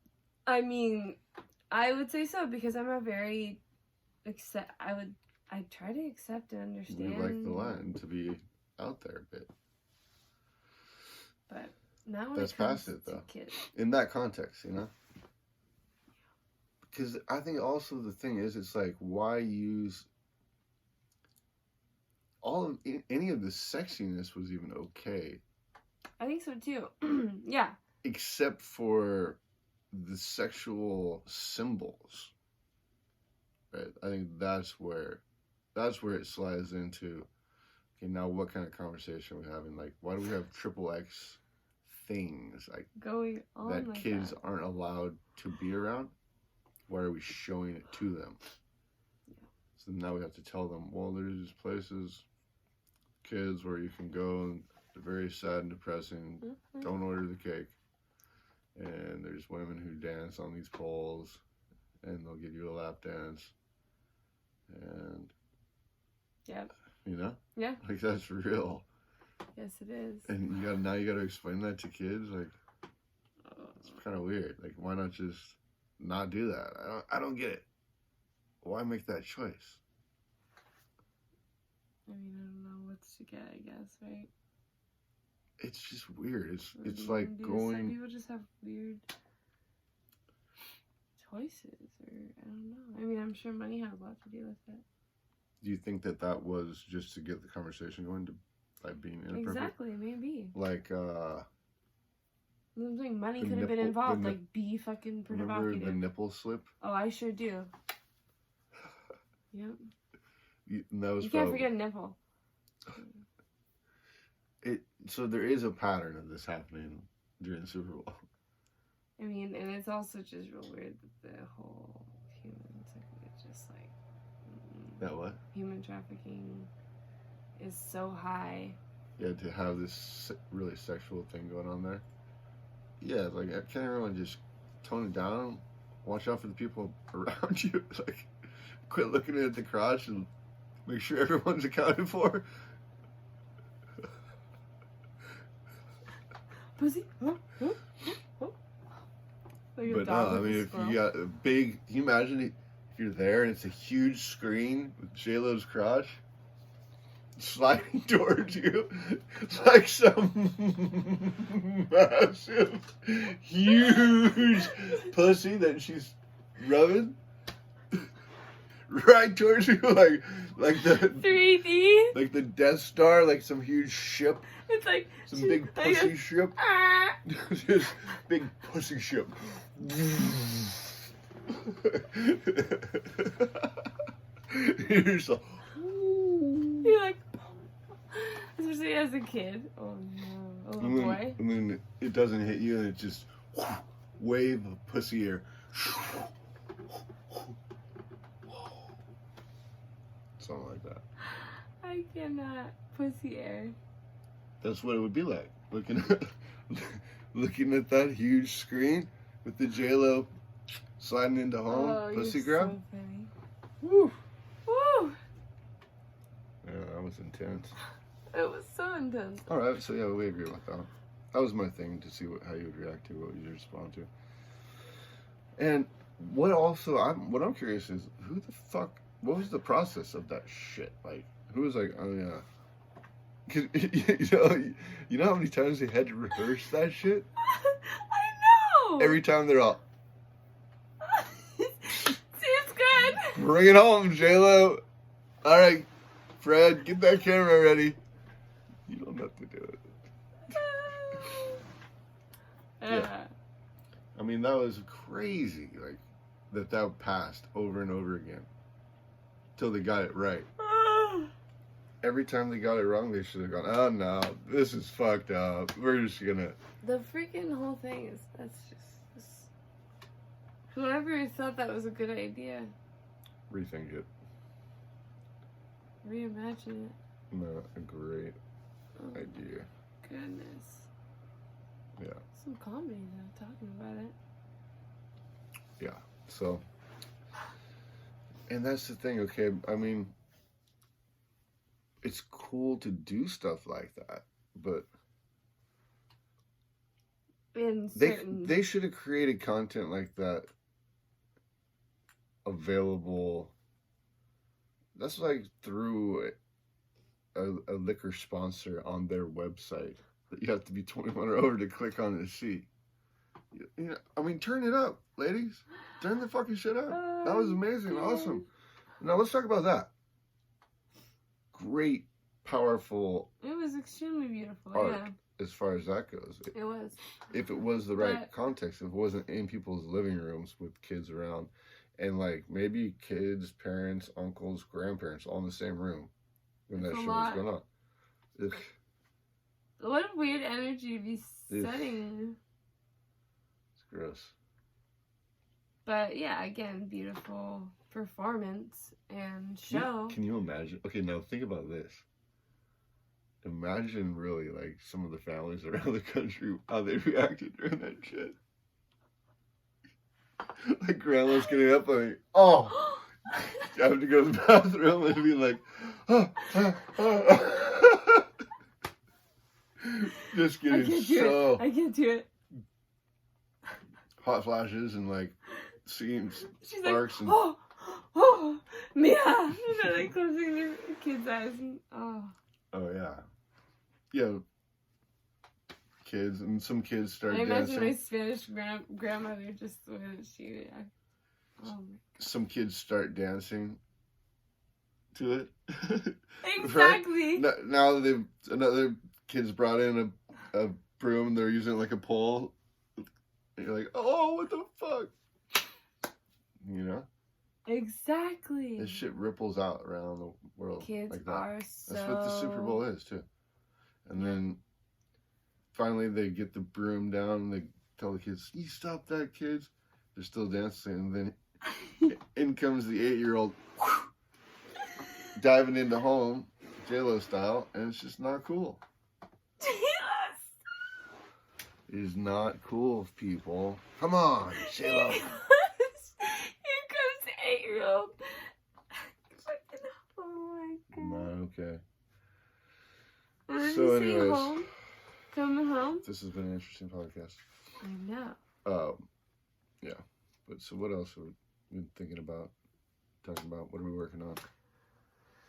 I mean, I would say so because I'm a very I try to accept and understand. We like the line to be out there a bit. But not when That's it comes past it, though. to kids. In that context, you know? Because I think also the thing is, it's like, why use any of the sexiness was even okay. I think so too. Yeah. Except for the sexual symbols. Right? I think that's where it slides into, okay, now what kind of conversation are we having? Like, why do we have XXX things like Going on that like kids that. aren't allowed to be around? Why are we showing it to them? So now we have to tell them, well, there's places, kids, where you can go and they're very sad and depressing. Mm-hmm. Don't order the cake. And there's women who dance on these poles and they'll give you a lap dance. And, Yep. you know? Yeah. Like, that's real. Yes, it is. And you gotta explain that to kids. Like, it's kind of weird. Like, why not just not do that? I don't get it. Why make that choice? I mean, I don't know what's to get, I guess, right? it's just weird. It's Some like going. people just have weird choices, or I don't know. I mean, I'm sure money has a lot to do with it. Do you think that was just to get the conversation going by being inappropriate? Exactly, maybe. Like, I'm saying money the could have been nipple- involved. the Like, be fucking remember provocative. the nipple slip? Oh, I sure do. Yep. And that was You can't probably- forget a nipple. So there is a pattern of this happening during the Super Bowl. I mean, and it's also just real weird that the whole human thing is just like That what? human trafficking is so high. Yeah, to have this really sexual thing going on there. Yeah, like, can't everyone just tone it down? Watch out for the people around you. Like, quit looking at the crotch and make sure everyone's accounted for. Pussy? Huh? Huh? Huh? Like a But dog no, I with a mean, if squirrel. you got a big, can you imagine if you're there and it's a huge screen with J-Lo's crotch sliding towards you? It's like some massive, huge pussy that she's rubbing right towards you, like the 3D? like the Death Star, like some huge ship, It's like some big pussy ship. Ah! This big pussy ship. You're just like, You're like, especially as a kid. Oh no, a little boy. and then it doesn't hit you, and it just wave of pussy air. Something like that. I cannot. Pussy air. That's what it would be like looking at that huge screen with the J-Lo sliding into home pussy you're grab. So funny. Woo. Woo! Yeah, that was intense. It was so intense. All right, so yeah, we agree with that. That was my thing to see how you would react to, what you would respond to. And what I'm curious is what was the process of that shit? Like, who was like, oh yeah. 'Cause, you know how many times they had to rehearse that shit? I know! Every time they're all, Seems good! bring it home, J-Lo. All right, Fred, get that camera ready. You don't have to do it. Yeah. I mean, that was crazy, like, that passed over and over again. Till they got it right. Every time they got it wrong, they should have gone, oh no, this is fucked up. We're just gonna... The freaking whole thing is, whoever thought that was a good idea, rethink it. reimagine it. No, a great Oh, idea. goodness. Yeah. Some comedy though, talking about it. Yeah, so... And that's the thing, okay? I mean, it's cool to do stuff like that, but In certain... they should have created content like that available. That's like through a liquor sponsor on their website that you have to be 21 or over to click on to see. You know, I mean, turn it up, ladies. Turn the fucking shit up. That was amazing, awesome. Now let's talk about that. Great, powerful It was extremely beautiful, art yeah. as far as that goes. It was. If it was the right But- context, if it wasn't in people's living rooms with kids around, and like maybe kids, parents, uncles, grandparents all in the same room when that It's a shit lot. was going on. Ugh, What a weird energy to be Ugh. setting. it's gross. But yeah, again, beautiful performance and show. Can you imagine? Okay, now think about this. Imagine really like some of the families around the country, how they reacted during that shit. Like grandma's getting up like, oh, I have to go to the bathroom and be like, just I getting can't do so it. I can't do it. hot flashes and like seeing She's sparks like, and oh, Mia. And they're like closing their kids' eyes and oh yeah, yeah. kids, and some kids start I imagine my dancing. Spanish grandmother just the way that she would act. Oh my. Some kids start dancing to it. Exactly. Now they've another kid's brought in a broom. They're using it like a pole. And you're like, oh, what the fuck? You know, Exactly. this shit ripples out around the world Kids like that. are so. That's what the Super Bowl is too. And then finally they get the broom down and they tell the kids, "You stop that, kids." They're still dancing, and then in comes the 8-year-old diving into home, J-Lo style, and it's just not cool. It is not cool, people. Come on, J-Lo. Here comes the 8-year-old. Oh my god. Not okay. What did So you say, anyways. home? Coming home? This has been an interesting podcast. I know. Yeah. But so what else have we been thinking about? Talking about what are we working on?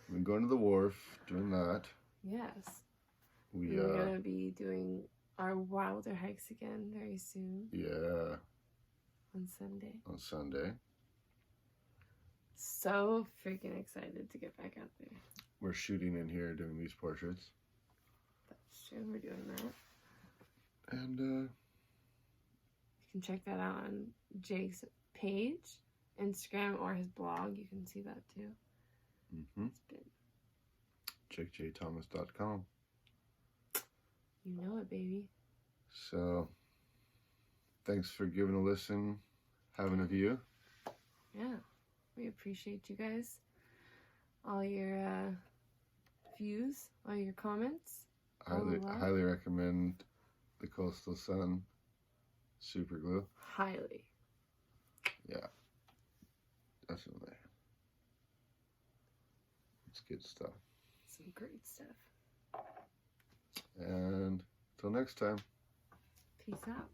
We've been going to the wharf, doing that. Yes. We're We're gonna be doing our wilder hikes again very soon yeah, on Sunday. on Sunday. So freaking excited to get back out there. We're shooting in here doing these portraits. That's true. We're doing that. And You can check that out on Jake's page, Instagram, or his blog. You can see that too. It's been, JakeJThomas.com. you know it, baby. So thanks for giving a listen, having a view. Yeah, we appreciate you guys. All your views, all your comments. Highly recommend the Coastal Sun Super Glue. Highly. Yeah, definitely. It's good stuff. Some great stuff. And till next time. Peace out.